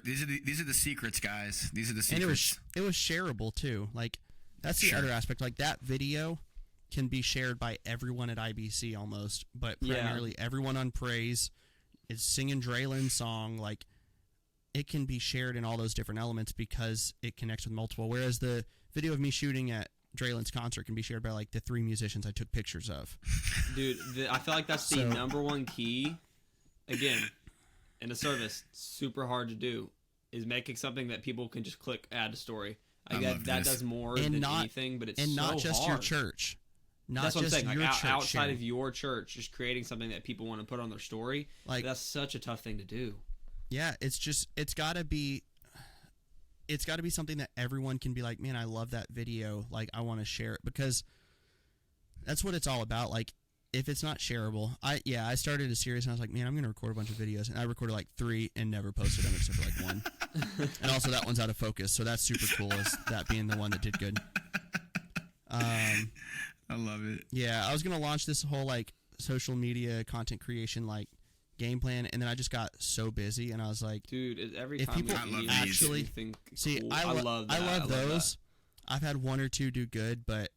These are the secrets, guys. These are the secrets. And it was shareable too. Like, that's the other aspect. Like, that video can be shared by everyone at IBC almost, but primarily everyone on Praise is singing Draylen's song. Like, it can be shared in all those different elements because it connects with multiple. Whereas the video of me shooting at Draylen's concert can be shared by like the 3 musicians I took pictures of. Dude, I feel like that's the number one key. Again, in a service, super hard to do, is making something that people can just click add to story. That does more than anything, but it's not just hard. Your church. That's what I'm saying. Like, outside of your church, just creating something that people want to put on their story. Like, that's such a tough thing to do. Yeah, it's got to be something that everyone can be like, man, I love that video. Like, I want to share it, because that's what it's all about. Like, if it's not shareable, I started a series and I was like, man, I'm going to record a bunch of videos, and I recorded like 3 and never posted them except for like 1. And also that one's out of focus, so that's super cool, as that being the one that did good. I love it. Yeah, I was going to launch this whole like social media content creation like game plan, and then I just got so busy, and I was like, dude, every if time people actually think see, cool. I love those. I've had 1 or 2 do good, but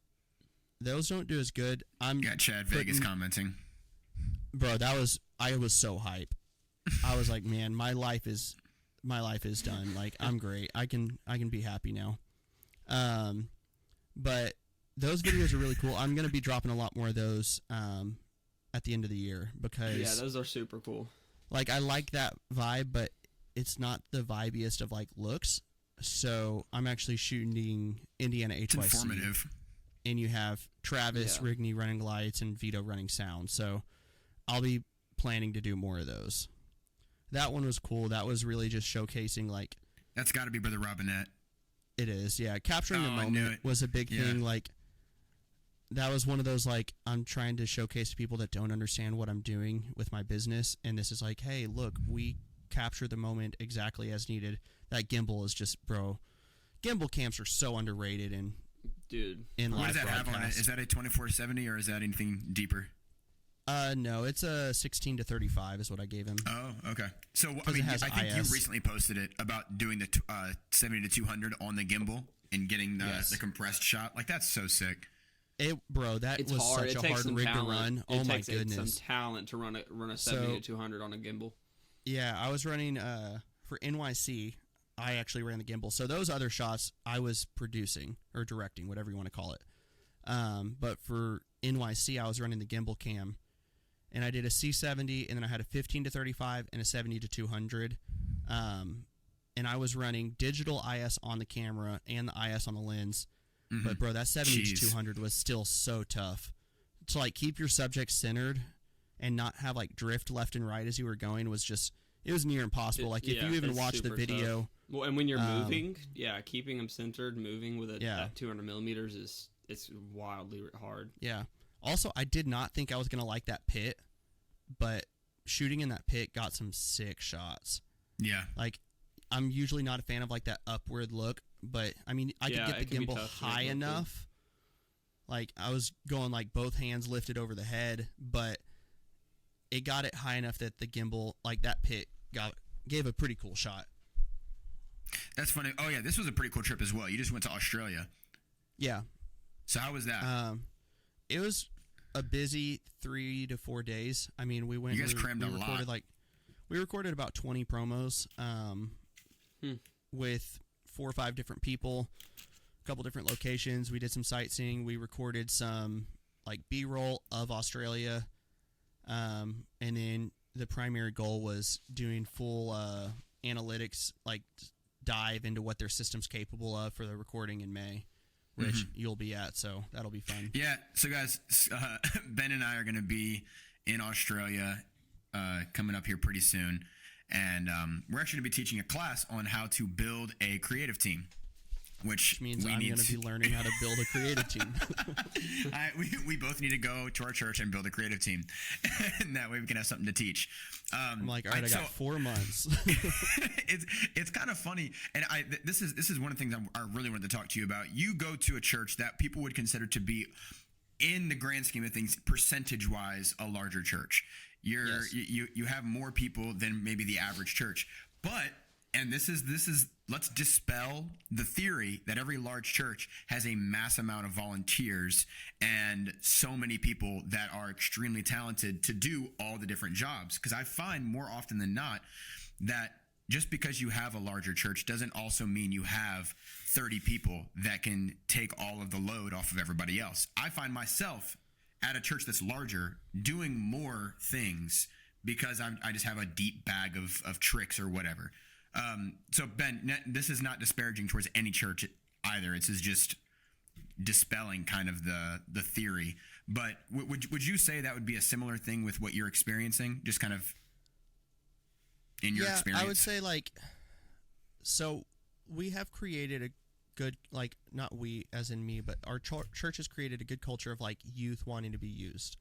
those don't do as good. Got Chad Vegas commenting, bro. I was so hype. I was like, man, my life is done. Like, I'm great. I can be happy now. But those videos are really cool. I'm gonna be dropping a lot more of those at the end of the year, because those are super cool. Like, I like that vibe, but it's not the vibiest of like looks. So I'm actually shooting Indiana HYC. It's informative. And you have Travis Rigney running lights and Vito running sound. So I'll be planning to do more of those. That one was cool. That was really just showcasing like. That's got to be Brother Robinette. It is, yeah. Capturing the moment was a big thing. Like, that was one of those, like, I'm trying to showcase to people that don't understand what I'm doing with my business. And this is like, hey, look, we capture the moment exactly as needed. That gimbal is just, bro. Gimbal cams are so underrated. And dude, in what live does that broadcast. have on it? Is that a 2470 or is that anything deeper? No, it's a 16 to 35 is what I gave him. Oh, okay. So, I mean, I think you recently posted it about doing the 70 to 200 on the gimbal and getting the compressed shot. Like, that's so sick. Bro, that was hard. Such a hard rig to run. Oh, my goodness. It takes some talent to run a 70 to 200 on a gimbal. Yeah, I was running, for NYC, I actually ran the gimbal. So those other shots, I was producing or directing, whatever you want to call it. But for NYC, I was running the gimbal cam. And I did a C70, and then I had a 15 to 35 and a 70 to 200. And I was running digital IS on the camera and the IS on the lens. Mm-hmm. But, bro, that 70 to 200 was still so tough. To, like, keep your subject centered and not have, like, drift left and right as you were going was just, it was near impossible. Like, if you even watch the video. Tough. Well, and when you're moving, keeping them centered, moving with at 200 millimeters it's wildly hard. Yeah. Also, I did not think I was going to like that pit, but shooting in that pit got some sick shots. Yeah. Like, I'm usually not a fan of, like, that upward look, but, I mean, I could get the gimbal high enough. Like, I was going, like, both hands lifted over the head, but it got it high enough that the gimbal, like, that pit gave a pretty cool shot. That's funny. Oh, yeah, this was a pretty cool trip as well. You just went to Australia. Yeah. So how was that? It was a busy 3 to 4 days. I mean, we went. You guys crammed a lot. We recorded about 20 promos with 4 or 5 different people, a couple different locations. We did some sightseeing. We recorded some like B-roll of Australia, and then the primary goal was doing full analytics, like dive into what their system's capable of for the recording in May. Which you'll be at, so that'll be fun. Yeah, so guys, Ben and I are going to be in Australia coming up here pretty soon, and we're actually going to be teaching a class on how to build a creative team. Which means I'm going to be learning how to build a creative team. We both need to go to our church and build a creative team, and that way we can have something to teach. I'm like, all right, I got 4 months. It's kind of funny, and this is one of the things I really wanted to talk to you about. You go to a church that people would consider to be, in the grand scheme of things, percentage-wise, a larger church. You have more people than maybe the average church, but. And this is let's dispel the theory that every large church has a mass amount of volunteers and so many people that are extremely talented to do all the different jobs. Because I find more often than not that just because you have a larger church doesn't also mean you have 30 people that can take all of the load off of everybody else. I find myself at a church that's larger doing more things because I just have a deep bag of tricks or whatever. So Ben, this is not disparaging towards any church either. It's just dispelling kind of the theory. But would you say that would be a similar thing with what you're experiencing? Just kind of in your experience? I would say so we have created a good, like, not we as in me, but our church has created a good culture of like youth wanting to be used.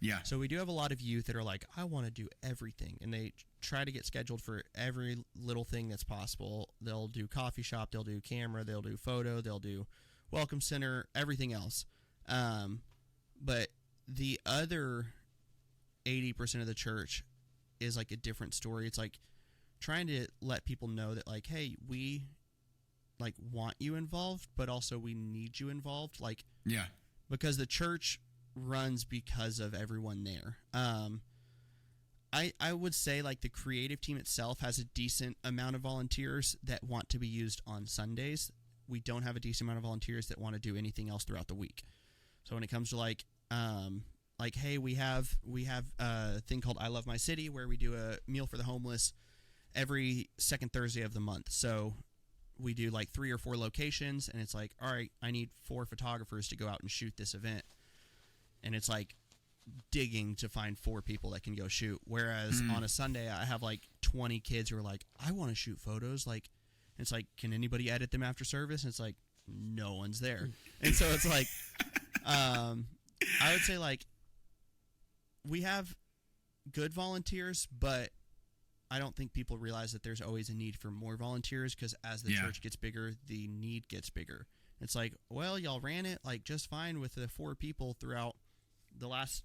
Yeah. So we do have a lot of youth that are like, I want to do everything. And they try to get scheduled for every little thing that's possible. They'll do coffee shop, they'll do camera, they'll do photo, they'll do welcome center, everything else. But the other 80% of the church is like a different story. It's like trying to let people know that like, hey, we like want you involved, but also we need you involved. Like, yeah, because the church runs because of everyone there. I would say like the creative team itself has a decent amount of volunteers that want to be used on Sundays. We don't have a decent amount of volunteers that want to do anything else throughout the week. So when it comes to like hey, we have a thing called I Love My City where we do a meal for the homeless every second Thursday of the month. So we do like 3 or 4 locations, and it's like, all right, I need 4 photographers to go out and shoot this event. And it's like digging to find 4 people that can go shoot. Whereas on a Sunday, I have like 20 kids who are like, I want to shoot photos. Like, it's like, can anybody edit them after service? And it's like, no one's there. And so it's like, I would say like, we have good volunteers, but I don't think people realize that there's always a need for more volunteers, because as the church gets bigger, the need gets bigger. It's like, well, y'all ran it like just fine with the 4 people throughout the last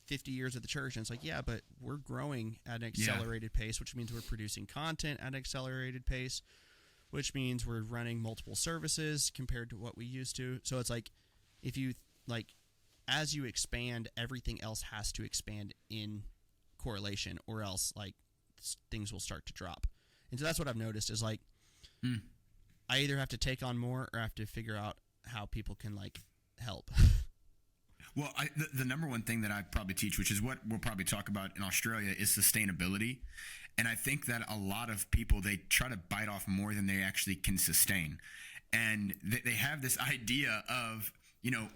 50 years of the church. And it's like, yeah, but we're growing at an accelerated pace, which means we're producing content at an accelerated pace, which means we're running multiple services compared to what we used to. So it's like, if you like, as you expand, everything else has to expand in correlation, or else like things will start to drop. And so that's what I've noticed is like, I either have to take on more or I have to figure out how people can like help. Well, the number one thing that I probably teach, which is what we'll probably talk about in Australia, is sustainability. And I think that a lot of people, they try to bite off more than they actually can sustain. And they have this idea of, you know,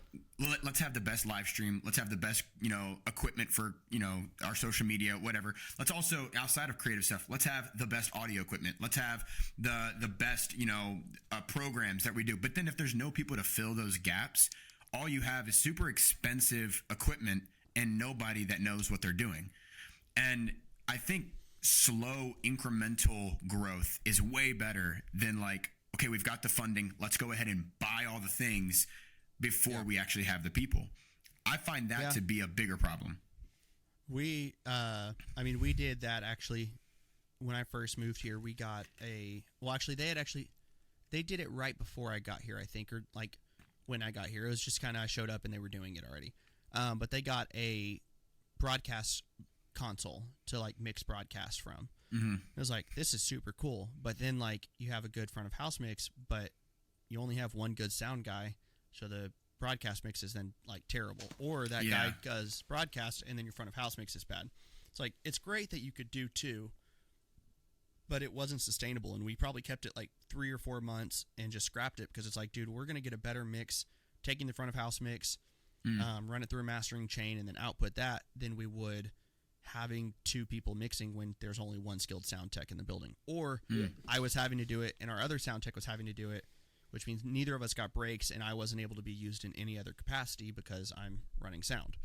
let's have the best live stream. Let's have the best, you know, equipment for, you know, our social media, whatever. Let's also, outside of creative stuff, let's have the best audio equipment. Let's have the best, you know, programs that we do. But then if there's no people to fill those gaps, all you have is super expensive equipment and nobody that knows what they're doing. And I think slow incremental growth is way better than like, okay, we've got the funding. Let's go ahead and buy all the things before we actually have the people. I find that to be a bigger problem. We did that actually when I first moved here. We got they did it right before I got here, I think, or like when I got here. It was just kind of, I showed up and they were doing it already. But they got a broadcast console to like mix broadcasts from. It was like, this is super cool. But then like you have a good front of house mix, but you only have one good sound guy. So the broadcast mix is then like terrible, or that guy does broadcast and then your front of house mix is bad. It's like, it's great that you could do 2, but it wasn't sustainable. And we probably kept it like 3 or 4 months and just scrapped it, because it's like, dude, we're going to get a better mix taking the front of house mix, run it through a mastering chain and then output that than we would having 2 people mixing when there's only one skilled sound tech in the building. Or I was having to do it and our other sound tech was having to do it, which means neither of us got breaks and I wasn't able to be used in any other capacity because I'm running sound.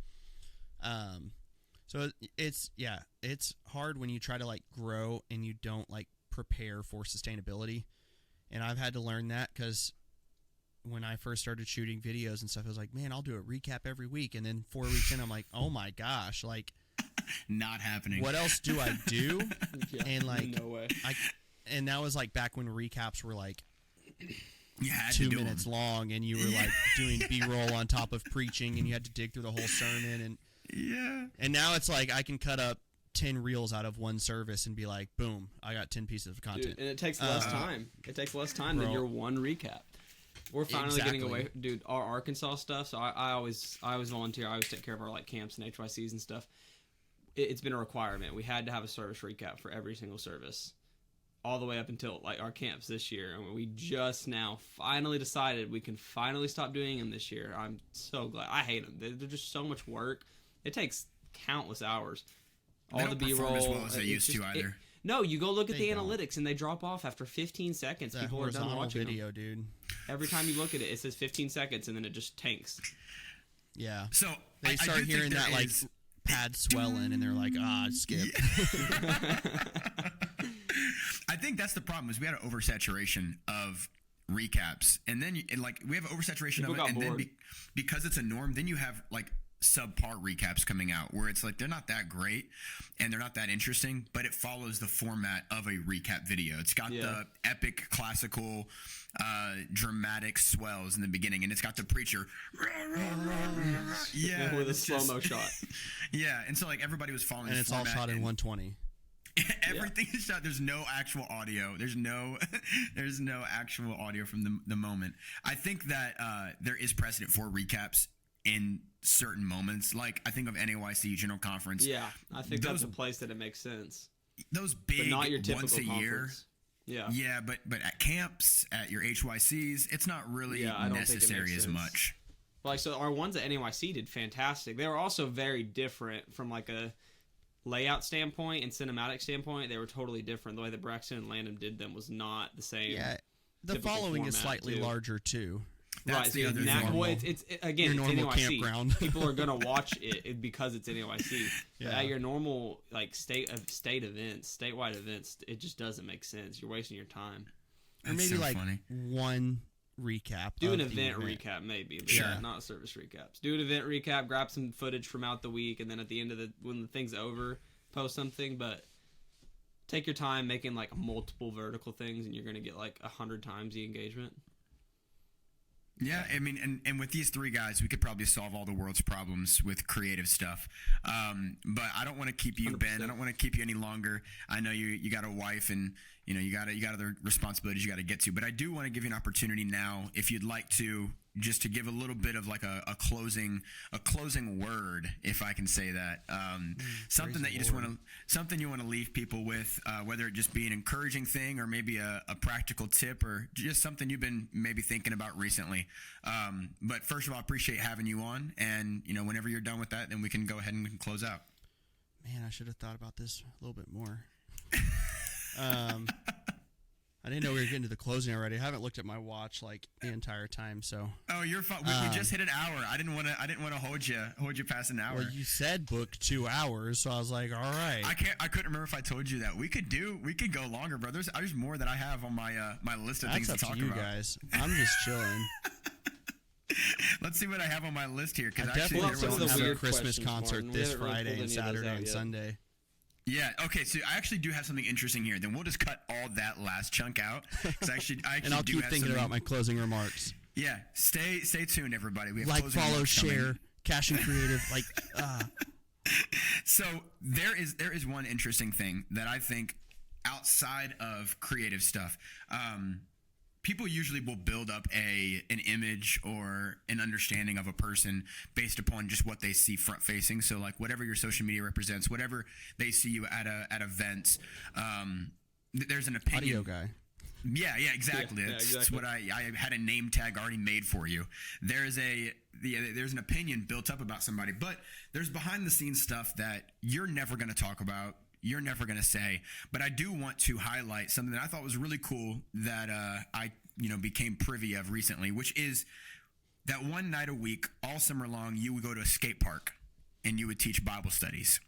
So it's hard when you try to like grow and you don't like prepare for sustainability. And I've had to learn that, because when I first started shooting videos and stuff, I was like, man, I'll do a recap every week. And then 4 weeks in, I'm like, oh my gosh, like, not happening. What else do I do? And like, no way. And that was like back when recaps were like, you had 2 minutes long, and you were like doing B-roll on top of preaching, and you had to dig through the whole sermon, and now it's like I can cut up 10 reels out of one service and be like, boom, I got 10 pieces of content. Dude, and it takes less time. It takes less time than your one recap. We're finally getting away, dude. Our Arkansas stuff. So I always volunteer. I always take care of our like camps and HYCs and stuff. It's been a requirement. We had to have a service recap for every single service, all the way up until like our camps this year. And we just now finally decided we can finally stop doing them this year. I'm so glad. I hate them. They're just so much work. It takes countless hours. All the B-roll as well as they used to either. No, you go look at the analytics and they drop off after 15 seconds. That people are done watching video, them. Dude. Every time you look at it, it says 15 seconds and then it just tanks. Yeah. So they start hearing that like pad swelling and they're like, skip. Yeah. I think that's the problem, is we had an oversaturation of recaps, and then we have an oversaturation people of it, and bored. then because it's a norm, then you have like subpar recaps coming out where it's like they're not that great and they're not that interesting, but it follows the format of a recap video. It's got the epic classical dramatic swells in the beginning, and it's got the preacher with a slow-mo shot. Yeah, and so like everybody was following and this it's all shot in 120. Everything is shot. There's no actual audio. There's no actual audio from the moment. I think that there is precedent for recaps in certain moments. Like I think of NAYC General Conference. Yeah, I think that's a place that it makes sense. those big but not your typical once a conference. year. Yeah, but at camps, at your HYCs, it's not really necessary as much. Like, so our ones at NYC did fantastic. They were also very different from like a layout standpoint and cinematic standpoint. They were totally different. The way that Braxton and Landon did them was not the same. Yeah, the following is slightly larger too. That's the other thing. Well, it's again, your it's normal NYC. campground. People are gonna watch it because it's NYC. Yeah. But at your normal like statewide events, it just doesn't make sense. You're wasting your time. Or maybe so like funny. one recap. Do an event recap, maybe. But Sure. yeah, not service recaps. Do an event recap. Grab some footage from out the week, and then at the end of when the thing's over, post something. But take your time making like multiple vertical things, and you're gonna get like 100 times the engagement. Yeah, I mean, and with these three guys, we could probably solve all the world's problems with creative stuff. But I don't want to keep you, 100%. Ben. I don't want to keep you any longer. I know you got a wife, and you got other responsibilities you got to get to. But I do want to give you an opportunity now, if you'd like to, just to give a little bit of like a closing word, if I can say that. Something that you just something you want to leave people with, whether it just be an encouraging thing or maybe a practical tip or just something you've been maybe thinking about recently. But first of all, I appreciate having you on, and whenever you're done with that, then we can go ahead and we can close out. Man, I should have thought about this a little bit more. I didn't know we were getting to the closing already. I haven't looked at my watch like the entire time, so. Oh, you're fine. We just hit an hour. I didn't want to hold you past an hour. Well, you said book 2 hours, so I was like, all right. I couldn't remember if I told you that. We could go longer, bro. There's more that I have on my list of things to talk about. That's up to you guys. I'm just chilling. Let's see what I have on my list here. I definitely don't have a Christmas concert this Friday and Saturday and Sunday. Yeah. Okay. So I actually do have something interesting here. Then we'll just cut all that last chunk out. I and I'll keep thinking about my closing remarks. Yeah. Stay tuned, everybody. We have like, follow, share, Cashen Creative. So there is one interesting thing that I think outside of creative stuff. People usually will build up an image or an understanding of a person based upon just what they see front facing. So like whatever your social media represents, whatever they see you at events, there's an opinion. Audio guy. Yeah, exactly. That's what I had a name tag already made for you. There's an opinion built up about somebody, but there's behind the scenes stuff that you're never going to talk about. You're never going to say, but I do want to highlight something that I thought was really cool that I became privy of recently, which is that one night a week, all summer long, you would go to a skate park and you would teach Bible studies.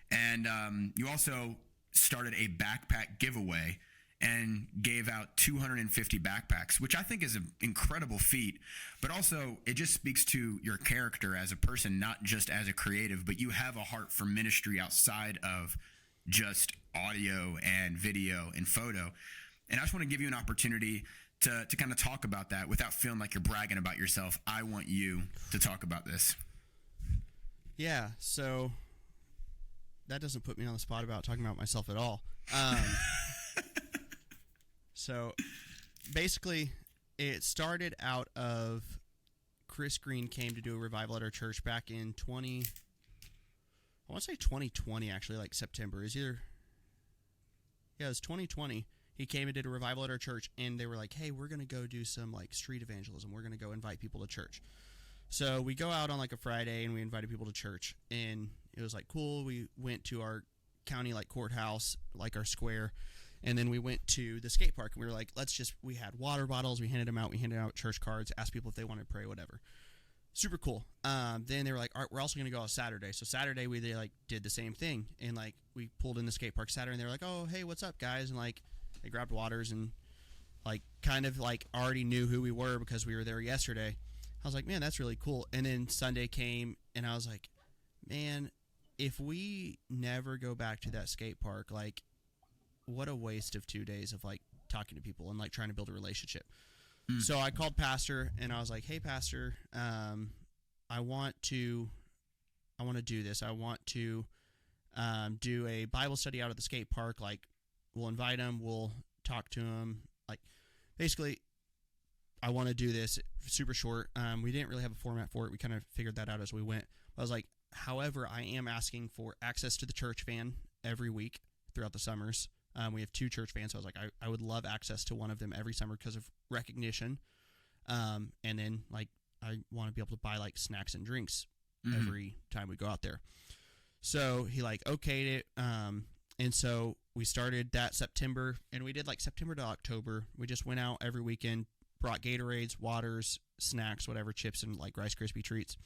And you also started a backpack giveaway and gave out 250 backpacks, which I think is an incredible feat. But also, it just speaks to your character as a person, not just as a creative, but you have a heart for ministry outside of just audio and video and photo. And I just want to give you an opportunity to kind of talk about that without feeling like you're bragging about yourself. I want you to talk about this. Yeah, so that doesn't put me on the spot about talking about myself at all. So basically, it started out of Chris Green came to do a revival at our church back in 2020, actually, like September. It was 2020. He came and did a revival at our church, and they were like, hey, we're going to go do some like street evangelism. We're going to go invite people to church. So we go out on like a Friday, and we invited people to church, and it was like cool. We went to our county like courthouse, like our square, and then we went to the skate park, and we were like, we had water bottles. We handed them out. We handed out church cards, asked people if they wanted to pray, whatever. Super cool. Then they were like, all right, we're also going to go out Saturday. So Saturday we did the same thing. And like we pulled in the skate park Saturday, and they were like, oh, hey, what's up, guys? And like they grabbed waters and like kind of like already knew who we were because we were there yesterday. I was like, man, that's really cool. And then Sunday came, and I was like, man, if we never go back to that skate park, like what a waste of 2 days of like talking to people and like trying to build a relationship. So I called Pastor, and I was like, hey, Pastor, I want to do this. I want to do a Bible study out at the skate park. Like, we'll invite him. We'll talk to him. Like, basically, I want to do this super short. We didn't really have a format for it. We kind of figured that out as we went. I was like, however, I am asking for access to the church van every week throughout the summers. We have 2 church vans, so I was like, I would love access to one of them every summer because of recognition. And then like I want to be able to buy like snacks and drinks every time we go out there. So he like okayed it. And so we started that September, and we did like September to October. We just went out every weekend, brought Gatorades, waters, snacks, whatever, chips, and like Rice Krispie treats.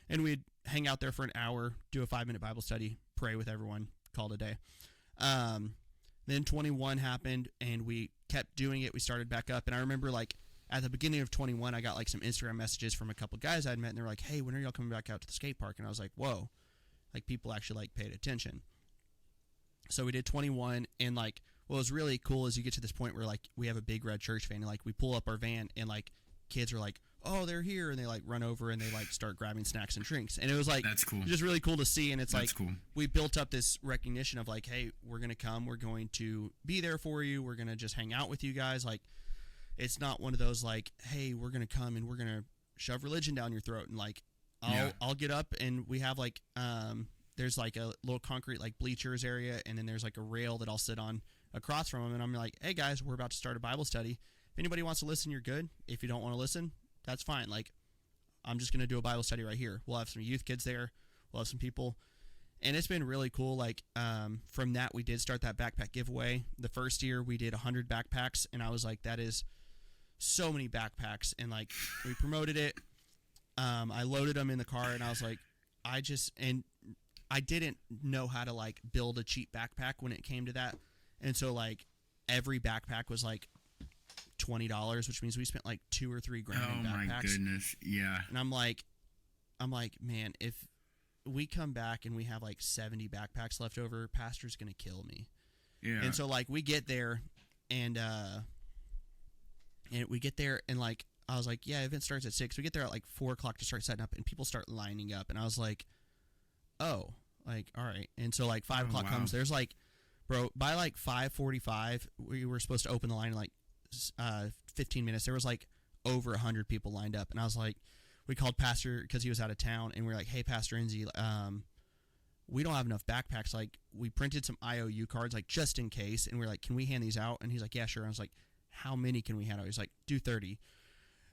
And we'd hang out there for an hour, do a 5-minute Bible study, pray with everyone, call it a day. Then 21 happened, and we kept doing it. We started back up, and I remember like at the beginning of 21, I got like some Instagram messages from a couple guys I'd met, and they're like, hey, when are y'all coming back out to the skate park? And I was like, whoa, like people actually like paid attention. So we did 21, and like what was really cool is you get to this point where like we have a big red church van, and like we pull up our van, and like kids are like, oh, they're here, and they like run over and they like start grabbing snacks and drinks, and it was like that's cool, just really cool to see. And it's that's like cool. We built up this recognition of like, hey, we're gonna come, we're going to be there for you, we're gonna just hang out with you guys. Like it's not one of those like, hey, we're gonna come and we're gonna shove religion down your throat, and like I'll get up, and we have like there's like a little concrete like bleachers area, and then there's like a rail that I'll sit on across from them, and I'm like, hey guys, we're about to start a Bible study. If anybody wants to listen, you're good. If you don't want to listen, that's fine. Like I'm just gonna do a Bible study right here. We'll have some youth kids there, we'll have some people, and it's been really cool. Like from that, we did start that backpack giveaway. The first year we did 100 backpacks, and I was like, that is so many backpacks, and like we promoted it. I loaded them in the car, and I was like, I didn't know how to like build a cheap backpack when it came to that. And so like every backpack was like $20, which means we spent like $2 or $3 grand in backpacks. Oh my goodness. Yeah. And I'm like, man, if we come back and we have like 70 backpacks left over, pastor's going to kill me. Yeah. And so like we get there, and we get there, and like I was like, yeah, event starts at 6. We get there at like 4 o'clock to start setting up, and people start lining up, and I was like, oh, like, all right. And so like 5 o'clock comes, there's like, bro, by like 5:45 we were supposed to open the line in like 15 minutes. There was like over 100 people lined up, and I was like, we called pastor because he was out of town, and we were like, hey, Pastor Enzi, we don't have enough backpacks. Like we printed some IOU cards like just in case, and we're like, can we hand these out? And he's like, yeah, sure. And I was like, how many can we hand out? He's like, do 30.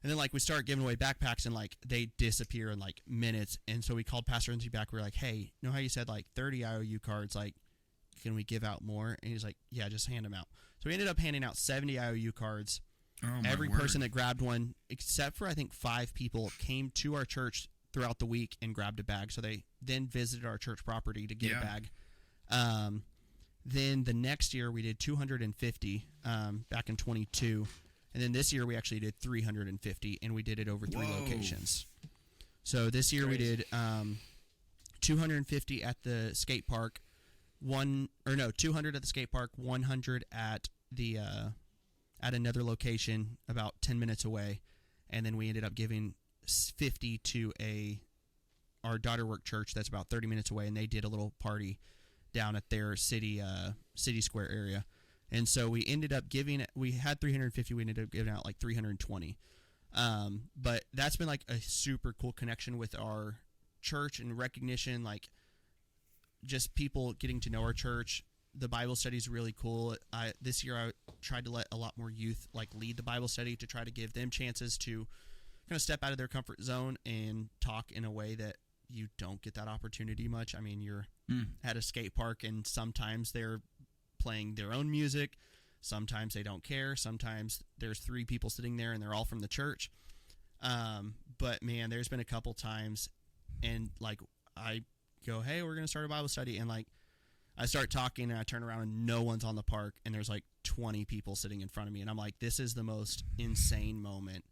And then, like, we start giving away backpacks, and, like, they disappear in, like, minutes. And so we called Pastor Enzi back. We were like, hey, you know how you said, like, 30 IOU cards? Like, can we give out more? And he's like, yeah, just hand them out. So we ended up handing out 70 IOU cards. Every person that grabbed one, except for, I think, 5 people, came to our church throughout the week and grabbed a bag. So they then visited our church property to get a bag. Then the next year, we did 250 back in 22. And then this year we actually did 350, and we did it over 3 locations. So this year we did 250 at the skate park, 200 at the skate park, 100 at the at another location about 10 minutes away, and then we ended up giving 50 to our daughter work church that's about 30 minutes away, and they did a little party down at their city square area. And so we ended up we had 350, we ended up giving out like 320. But that's been like a super cool connection with our church and recognition, like just people getting to know our church. The Bible study is really cool. This year I tried to let a lot more youth like lead the Bible study to try to give them chances to kind of step out of their comfort zone and talk in a way that you don't get that opportunity much. I mean, you're at a skate park, and sometimes they're playing their own music, sometimes they don't care, sometimes there's 3 people sitting there and they're all from the church, but man, there's been a couple times, and like I go, hey, we're gonna start a Bible study, and like I start talking, and I turn around and no one's on the park, and there's like 20 people sitting in front of me, and I'm like, this is the most insane moment,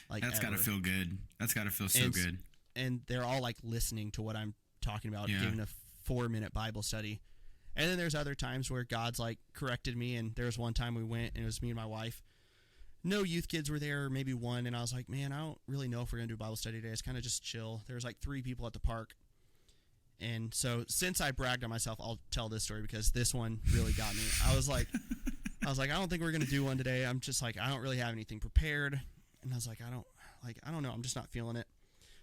like that's ever. Gotta feel good. That's gotta feel so good. And they're all like listening to what I'm talking about, giving a 4-minute Bible study. And then there's other times where God's like corrected me, and there was one time we went, and it was me and my wife. No youth kids were there, maybe one, and I was like, man, I don't really know if we're going to do a Bible study today. It's kind of just chill. There was like 3 people at the park. And so since I bragged on myself, I'll tell this story because this one really got me. I was like, I don't think we're going to do one today. I'm just like, I don't really have anything prepared. And I was like, I don't know. I'm just not feeling it.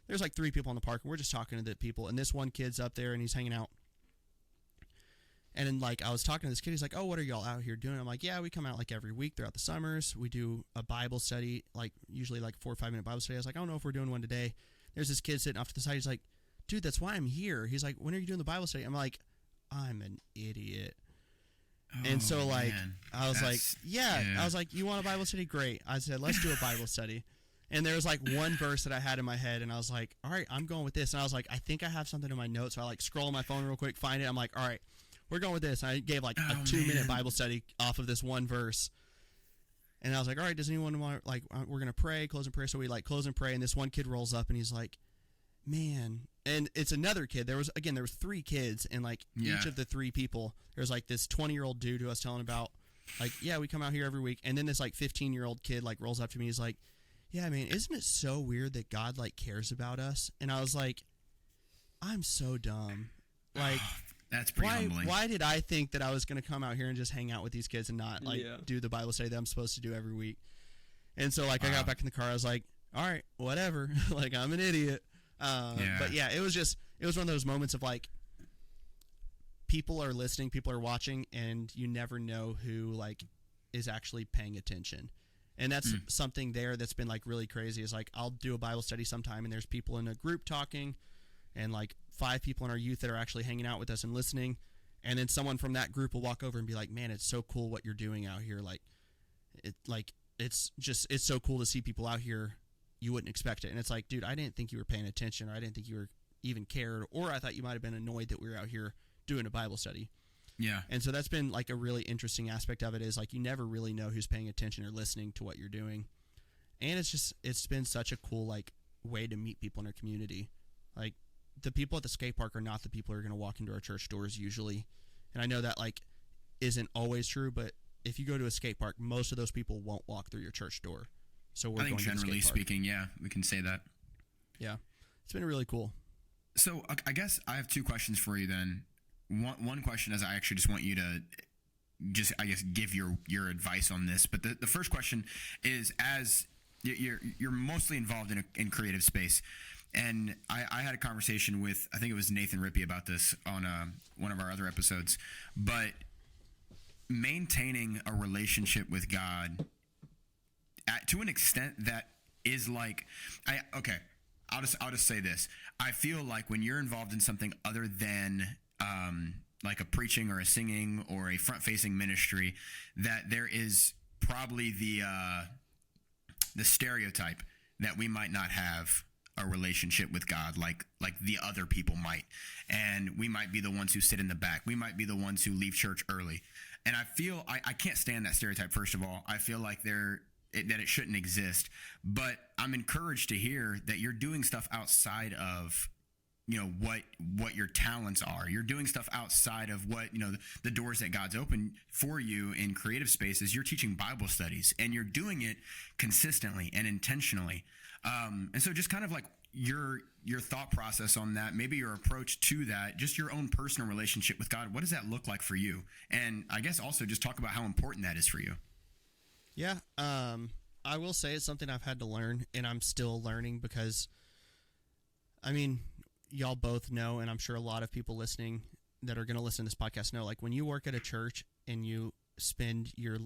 There's like 3 people in the park, and we're just talking to the people. And this one kid's up there, and he's hanging out. And then, like, I was talking to this kid. He's like, oh, what are y'all out here doing? I'm like, yeah, we come out, like, every week throughout the summers. We do a Bible study, like, usually, like, 4 or 5 minute Bible study. I was like, I don't know if we're doing one today. There's this kid sitting off to the side. He's like, dude, that's why I'm here. He's like, when are you doing the Bible study? I'm like, I'm an idiot. And so, like, man. I was like, yeah. I was like, you want a Bible study? Great. I said, let's do a Bible study. And there was, like, one verse that I had in my head, and I was like, all right, I'm going with this. And I was like, I think I have something in my notes. So I, like, scroll on my phone real quick, find it. I'm like, all right, we're going with this. And I gave, like, a 2-minute Bible study off of this one verse. And I was like, all right, does anyone want to, like, we're going to pray, close and pray. So we, like, close and pray. And this one kid rolls up, and he's like, man. And it's another kid. There was 3 kids, and, like, each of the 3 people, there's, like, this 20-year-old dude who I was telling about, like, yeah, we come out here every week. And then this, like, 15-year-old kid, like, rolls up to me. He's like, yeah, man, isn't it so weird that God, like, cares about us? And I was like, I'm so dumb. Like, that's pretty humbling. Why did I think that I was going to come out here and just hang out with these kids and not, like, do the Bible study that I'm supposed to do every week? And so, like, I got back in the car. I was like, all right, whatever. Like, I'm an idiot. But, yeah, it was one of those moments of, like, people are listening, people are watching, and you never know who, like, is actually paying attention. And that's something there that's been, like, really crazy is, like, I'll do a Bible study sometime, and there's people in a group talking, and, like, 5 people in our youth that are actually hanging out with us and listening. And then someone from that group will walk over and be like, man, it's so cool what you're doing out here. It's so cool to see people out here. You wouldn't expect it. And it's like, dude, I didn't think you were paying attention, or I didn't think you were even cared, or I thought you might have been annoyed that we were out here doing a Bible study. Yeah. And so that's been, like, a really interesting aspect of it is, like, you never really know who's paying attention or listening to what you're doing. And it's been such a cool, like, way to meet people in our community. Like, the people at the skate park are not the people who are going to walk into our church doors usually. And I know that, like, isn't always true, but if you go to a skate park, most of those people won't walk through your church door. So we're I think going generally speaking, yeah, we can say that. Yeah. It's been really cool. So I guess I have 2 questions for you then. One question is I actually just want you to just, I guess, give your advice on this. But the first question is, as you're mostly involved in creative space, and I had a conversation with, I think it was Nathan Rippey about this on one of our other episodes, but maintaining a relationship with God to an extent that is like, I'll just say this. I feel like when you're involved in something other than like a preaching or a singing or a front-facing ministry, that there is probably the stereotype that we might not have a relationship with God like the other people might, and we might be the ones who sit in the back. We might be the ones who leave church early, and I feel I can't stand that stereotype. First of all, I feel like that it shouldn't exist, but I'm encouraged to hear that you're doing stuff outside of, you know, what your talents are. You're doing stuff outside of what, you know, the doors that God's opened for you in creative spaces. You're teaching Bible studies, and you're doing it consistently and intentionally. And so just kind of like your thought process on that, maybe your approach to that, just your own personal relationship with God. What does that look like for you? And I guess also just talk about how important that is for you. Yeah. I will say it's something I've had to learn, and I'm still learning because, I mean, y'all both know, and I'm sure a lot of people listening that are going to listen to this podcast know, like, when you work at a church and you spend your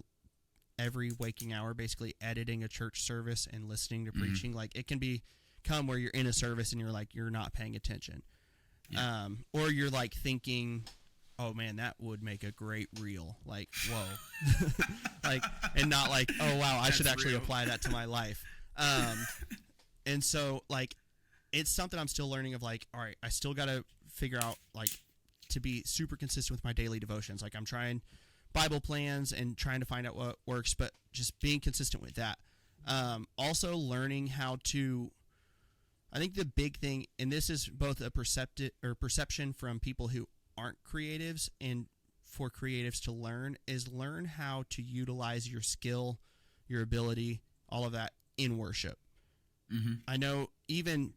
every waking hour basically editing a church service and listening to preaching, like, it can become where you're in a service and you're not paying attention. Yeah. Or you're like thinking, oh man, that would make a great reel. Like, whoa. Like, and not like, oh wow, I should actually apply that to my life. And so, like, it's something I'm still learning of, like, all right, I still got to figure out, like, to be super consistent with my daily devotions. Like, I'm trying Bible plans and trying to find out what works, but just being consistent with that. Also learning how to, I think the big thing, and this is both a perception from people who aren't creatives and for creatives to learn, is learn how to utilize your skill, your ability, all of that in worship. Mm-hmm. I know even,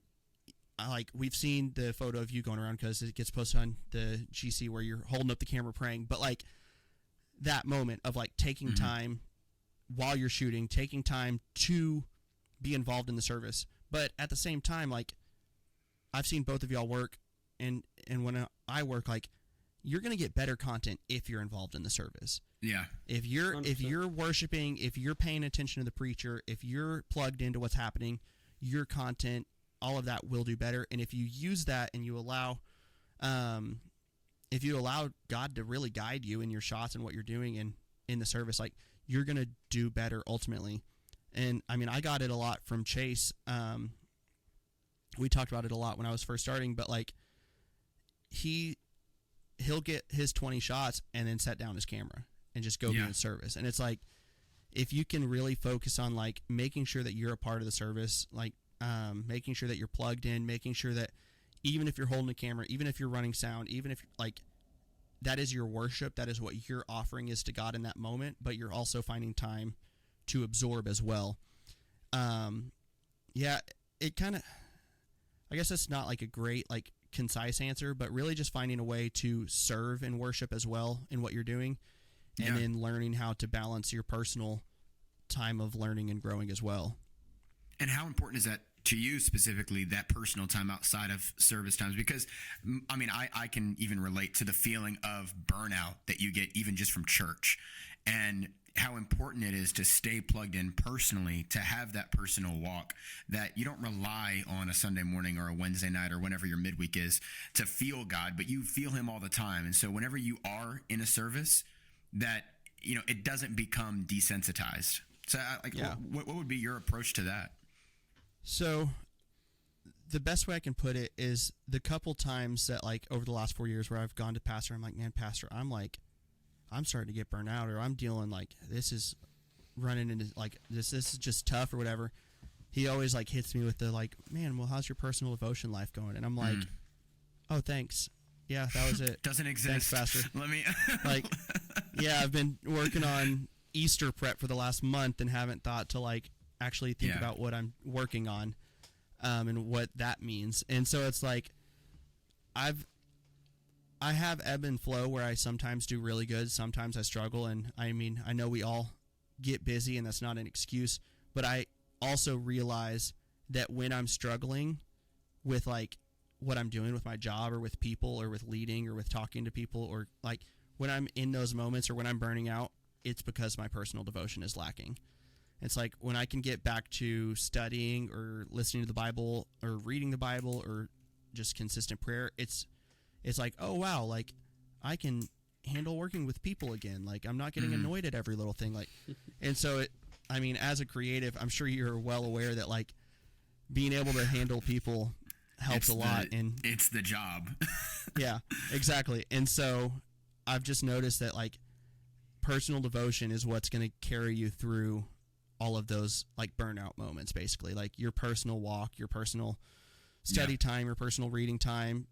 like, we've seen the photo of you going around because it gets posted on the GC where you're holding up the camera praying, but, like, that moment of, like, taking time while you're shooting, taking time to be involved in the service. But at the same time, like, I've seen both of y'all work, and when I work, like, you're going to get better content if you're involved in the service. Yeah. If you're worshiping, if you're paying attention to the preacher, if you're plugged into what's happening, your content, all of that will do better. And if you use that and you allow God to really guide you in your shots and what you're doing in the service, like, you're going to do better ultimately. And I mean, I got it a lot from Chase. We talked about it a lot when I was first starting, but like, he'll get his 20 shots and then set down his camera and just go be in service. And it's like, if you can really focus on like making sure that you're a part of the service, like making sure that you're plugged in, making sure that even if you're holding a camera, even if you're running sound, even if like that is your worship, that is what your offering is to God in that moment, but you're also finding time to absorb as well. It kind of, I guess that's not like a great like concise answer, but really just finding a way to serve and worship as well in what you're doing, and then learning how to balance your personal time of learning and growing as well. And how important is that to you specifically, that personal time outside of service times? Because, I mean, I can even relate to the feeling of burnout that you get even just from church, and how important it is to stay plugged in personally, to have that personal walk, that you don't rely on a Sunday morning or a Wednesday night or whenever your midweek is to feel God, but you feel him all the time. And so whenever you are in a service, that, you know, it doesn't become desensitized. So what would be your approach to that? So the best way I can put it is the couple times that, like, over the last 4 years where I've gone to pastor, I'm like, man, pastor, I'm starting to get burnt out, or I'm dealing, like, this is running into, like, this is just tough or whatever. He always, like, hits me with the, like, man, well, how's your personal devotion life going? And I'm like, oh, thanks. Yeah, that was it. Doesn't exist. Thanks, pastor. Let me like, yeah, I've been working on Easter prep for the last month and haven't thought to, like, actually think about what I'm working on and what that means. And so it's like, I have ebb and flow where I sometimes do really good, sometimes I struggle, and I mean, I know we all get busy and that's not an excuse, but I also realize that when I'm struggling with, like, what I'm doing with my job or with people or with leading or with talking to people, or like when I'm in those moments or when I'm burning out, it's because my personal devotion is lacking. It's like when I can get back to studying or listening to the Bible or reading the Bible or just consistent prayer, it's like, oh, wow, like, I can handle working with people again. Like, I'm not getting annoyed at every little thing. Like, and so I mean, as a creative, I'm sure you're well aware that, like, being able to handle people helps a lot. And it's the job. Yeah, exactly. And so I've just noticed that, like, personal devotion is what's going to carry you through all of those, like, burnout moments, basically. Like, your personal walk, your personal study time, your personal reading time.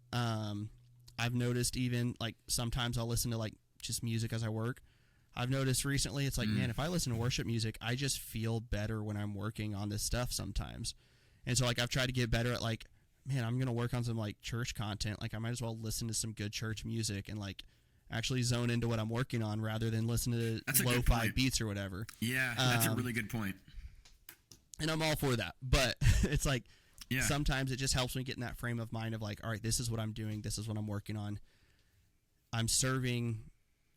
I've noticed even, like, sometimes I'll listen to, like, just music as I work. I've noticed recently it's like, man, if I listen to worship music, I just feel better when I'm working on this stuff sometimes. And so, like, I've tried to get better at, like, man, I'm going to work on some, like, church content. Like, I might as well listen to some good church music and, like, actually zone into what I'm working on rather than listen to lo-fi beats or whatever. Yeah, that's a really good point. And I'm all for that. But it's like, sometimes it just helps me get in that frame of mind of, like, all right, this is what I'm doing. This is what I'm working on. I'm serving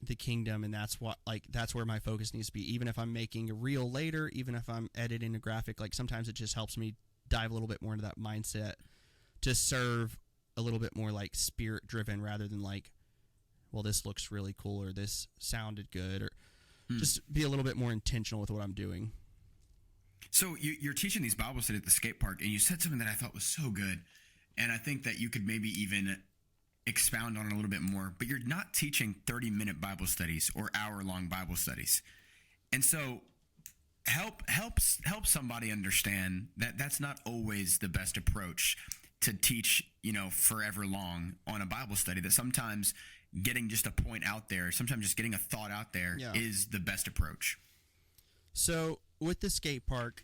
the kingdom, and that's what, like, that's where my focus needs to be. Even if I'm making a reel later, even if I'm editing a graphic, like, sometimes it just helps me dive a little bit more into that mindset to serve a little bit more, like, spirit driven rather than, like, well, this looks really cool or this sounded good, or just be a little bit more intentional with what I'm doing. So you're teaching these Bible studies at the skate park, and you said something that I thought was so good, and I think that you could maybe even expound on it a little bit more, but you're not teaching 30-minute Bible studies or hour-long Bible studies. And so help somebody understand that that's not always the best approach to teach, you know, forever long on a Bible study, that sometimes getting just a point out there, sometimes just getting a thought out there is the best approach. So with the skate park,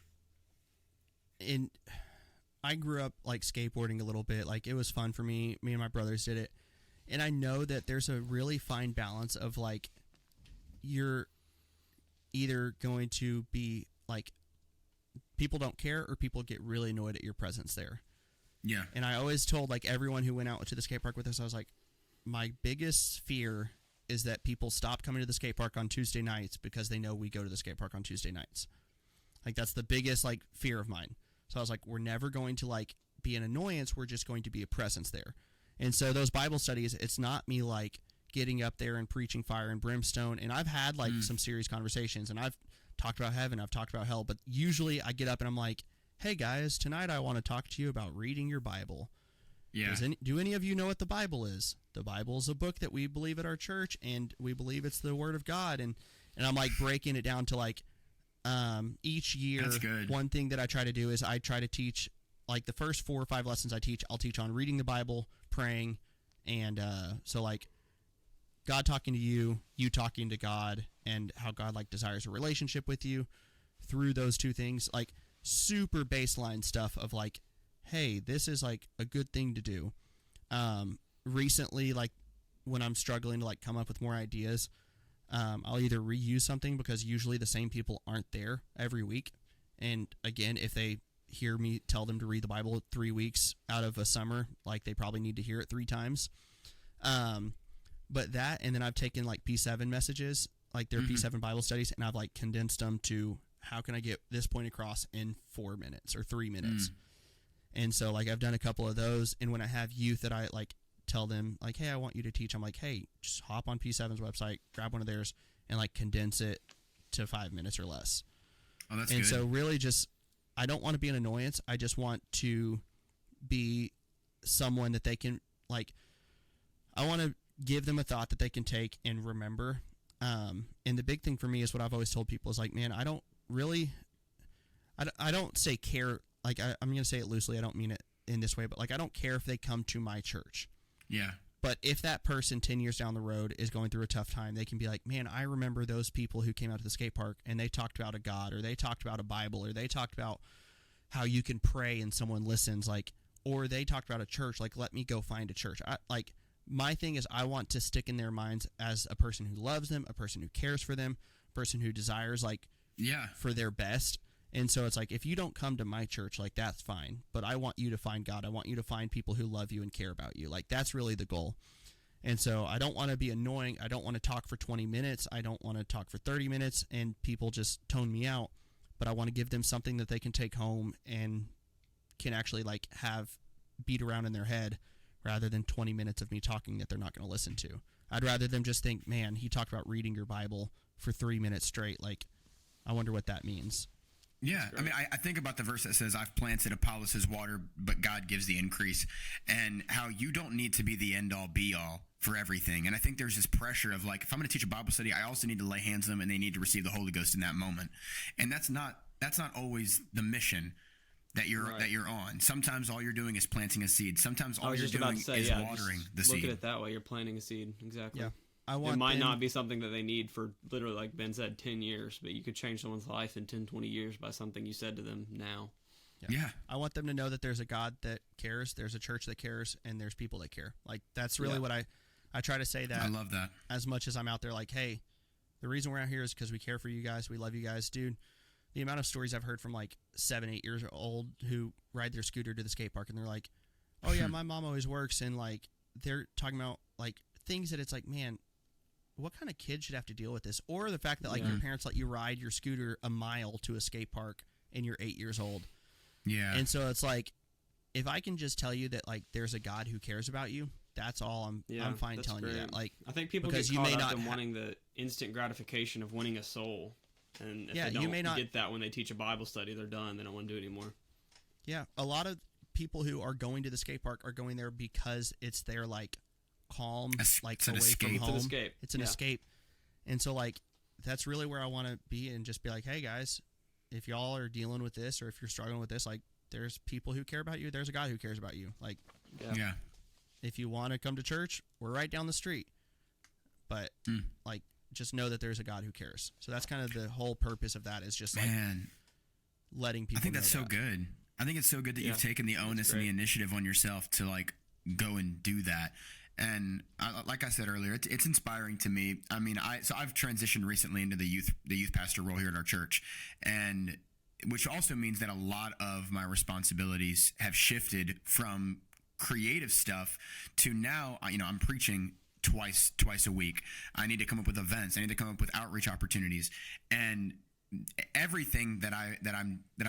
I grew up, like, skateboarding a little bit. Like, it was fun for me. Me and my brothers did it. And I know that there's a really fine balance of, like, you're either going to be, like, people don't care or people get really annoyed at your presence there. Yeah. And I always told, like, everyone who went out to the skate park with us, I was like, my biggest fear is that people stop coming to the skate park on Tuesday nights because they know we go to the skate park on Tuesday nights. Like, that's the biggest, like, fear of mine. So I was like, we're never going to, like, be an annoyance. We're just going to be a presence there. And so those Bible studies, it's not me, like, getting up there and preaching fire and brimstone. And I've had, like, some serious conversations, and I've talked about heaven, I've talked about hell. But usually I get up and I'm like, hey, guys, tonight I want to talk to you about reading your Bible. Yeah. Do any of you know what the Bible is? The Bible is a book that we believe at our church, and we believe it's the Word of God. And I'm, like, breaking it down to, like, each year, one thing that I try to do is I try to teach, like, the first 4 or 5 lessons I teach, I'll teach on reading the Bible, praying, and so, like, God talking to you, you talking to God, and how God, like, desires a relationship with you through those two things, like, super baseline stuff of, like, hey, this is, like, a good thing to do. Recently, like, when I'm struggling to, like, come up with more ideas, I'll either reuse something because usually the same people aren't there every week. And again, if they hear me tell them to read the Bible 3 weeks out of a summer, like, they probably need to hear it 3 times. But that, and then I've taken, like, P7 messages, like their P7 Bible studies, and I've, like, condensed them to how can I get this point across in 4 minutes or 3 minutes. And so, like, I've done a couple of those. And when I have youth that I, like, tell them, like, hey, I want you to teach, I'm like, hey, just hop on P7's website, grab one of theirs, and, like, condense it to 5 minutes or less. Oh, that's good. And so really just, I don't want to be an annoyance. I just want to be someone that they can, like, I want to give them a thought that they can take and remember. And the big thing for me is what I've always told people is, like, man, I don't say care. Like, I'm going to say it loosely. I don't mean it in this way, but, like, I don't care if they come to my church. Yeah. But if that person 10 years down the road is going through a tough time, they can be like, man, I remember those people who came out to the skate park and they talked about a God, or they talked about a Bible, or they talked about how you can pray and someone listens, like, or they talked about a church, like, let me go find a church. My thing is, I want to stick in their minds as a person who loves them, a person who cares for them, a person who desires, like, for their best. And so it's like, if you don't come to my church, like, that's fine. But I want you to find God. I want you to find people who love you and care about you. Like, that's really the goal. And so I don't want to be annoying. I don't want to talk for 20 minutes. I don't want to talk for 30 minutes and people just tone me out. But I want to give them something that they can take home and can actually, like, have beat around in their head rather than 20 minutes of me talking that they're not going to listen to. I'd rather them just think, man, he talked about reading your Bible for 3 minutes straight. Like, I wonder what that means. Yeah, I mean, I think about the verse that says, I've planted, Apollos has watered, but God gives the increase, and how you don't need to be the end-all, be-all for everything. And I think there's this pressure of, like, if I'm going to teach a Bible study, I also need to lay hands on them, and they need to receive the Holy Ghost in that moment. And that's not always the mission that you're on. Sometimes all you're doing is planting a seed. Sometimes all you're doing is watering the seed. Look at it that way. You're planting a seed. Exactly. Yeah. It might not be something that they need for literally, like Ben said, 10 years, but you could change someone's life in 10, 20 years by something you said to them now. Yeah. I want them to know that there's a God that cares, there's a church that cares, and there's people that care. Like, that's really what I try to say that. I love that. As much as I'm out there, like, hey, the reason we're out here is because we care for you guys. We love you guys. Dude, the amount of stories I've heard from, like, 7, 8 years old who ride their scooter to the skate park, and they're like, oh, yeah, my mom always works, and, like, they're talking about, like, things that it's like, man, what kind of kid should have to deal with this? Or the fact that, like, your parents let you ride your scooter a mile to a skate park and you're 8 years old. Yeah. And so it's like, if I can just tell you that, like, there's a God who cares about you, that's all I'm fine telling you that. Like, I think people get caught up in wanting the instant gratification of winning a soul. And if they don't get that when they teach a Bible study, they're done. They don't want to do it anymore. Yeah. A lot of people who are going to the skate park are going there because it's their, like, calm, like, away from home. It's an escape. And so, like, that's really where I want to be, and just be like, hey, guys, if y'all are dealing with this, or if you're struggling with this, like, there's people who care about you. There's a God who cares about you. Like, if you want to come to church, we're right down the street. But, like, just know that there's a God who cares. So that's kind of the whole purpose of that, is just, like, letting people know. I think that's so good. I think it's so good that you've taken the onus and the initiative on yourself to, like, go and do that. And like I said earlier, it's inspiring to me. I mean, I've transitioned recently into the youth pastor role here at our church, and which also means that a lot of my responsibilities have shifted from creative stuff to now, I'm preaching twice a week. I need to come up with events. I need to come up with outreach opportunities, and everything that I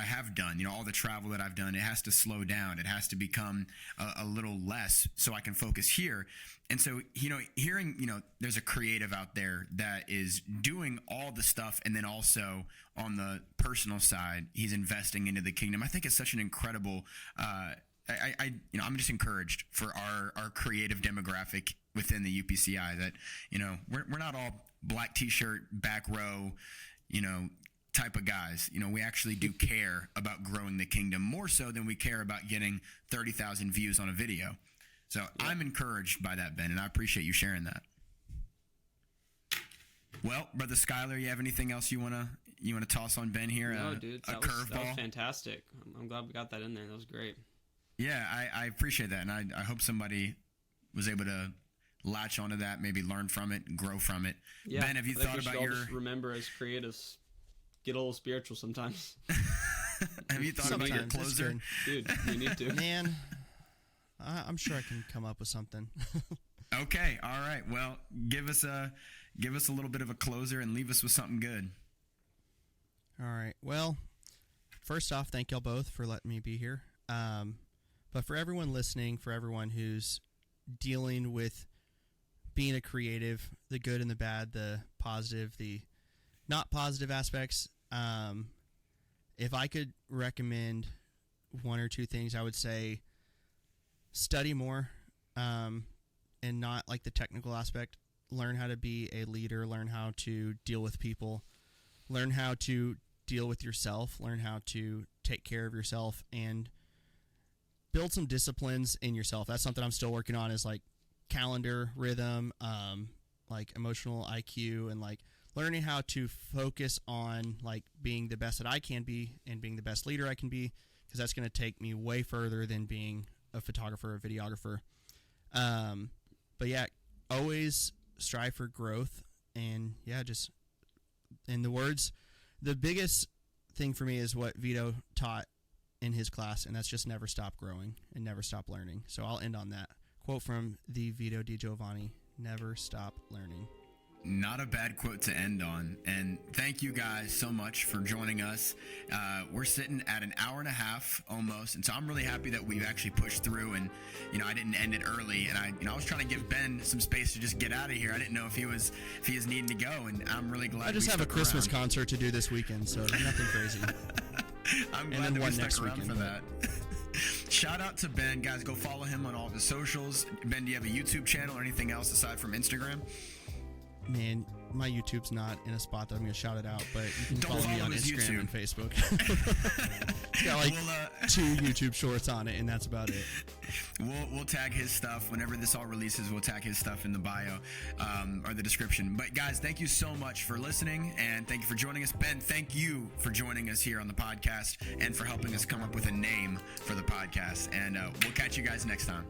have done, all the travel that I've done, it has to slow down. It has to become a little less so I can focus here. And so, hearing, there's a creative out there that is doing all the stuff, and then also on the personal side, he's investing into the kingdom. I think it's such an incredible, I'm just encouraged for our creative demographic within the UPCI that, we're not all black t-shirt, back row, type of guys. We actually do care about growing the kingdom more so than we care about getting 30,000 views on a video. So yeah. I'm encouraged by that, Ben, and I appreciate you sharing that. Well, Brother Skyler, you have anything else you wanna toss on Ben here? No, dude, a curveball. That was fantastic. I'm glad we got that in there. That was great. Yeah, I appreciate that, and I hope somebody was able to latch onto that, maybe learn from it, and grow from it. Yeah, Ben, have you thought about your? Just remember, as creatives, get a little spiritual sometimes. Have you thought about your closer? Dude, you need to. Man, I'm sure I can come up with something. Okay, all right. Well, give us a little bit of a closer and leave us with something good. All right. Well, first off, thank y'all both for letting me be here. But for everyone listening, for everyone who's dealing with being a creative, the good and the bad, the positive, the not positive aspects, if I could recommend one or two things, I would say study more, and not like the technical aspect. Learn how to be a leader, learn how to deal with people, learn how to deal with yourself, learn how to take care of yourself, and build some disciplines in yourself. That's something I'm still working on, is like calendar, rhythm, like emotional IQ, and like learning how to focus on like being the best that I can be and being the best leader I can be, because that's going to take me way further than being a photographer or videographer. But yeah, always strive for growth, and yeah, just in the words, the biggest thing for me is what Vito taught in his class, and that's just never stop growing and never stop learning. So I'll end on that quote from the Vito Di Giovanni: never stop learning. Not a bad quote to end on. And thank you guys so much for joining us. We're sitting at an hour and a half almost, and so I'm really happy that we've actually pushed through, and I didn't end it early, and I was trying to give Ben some space to just get out of here. I didn't know if he was needing to go, and I'm really glad. I just have a Christmas concert to do this weekend, so nothing crazy. I'm glad that we stuck around for that. Shout out to Ben, guys. Go follow him on all of his socials. Ben, do you have a YouTube channel or anything else aside from Instagram? Man, my YouTube's not in a spot that I'm going to shout it out, but you can Don't follow me on Instagram YouTube. and Facebook. It's got like 2 YouTube shorts on it, and that's about it. We'll tag his stuff whenever this all releases. We'll tag his stuff in the bio or the description. But guys, thank you so much for listening, and thank you for joining us. Ben, thank you for joining us here on the podcast and for helping us come up with a name for the podcast. And we'll catch you guys next time.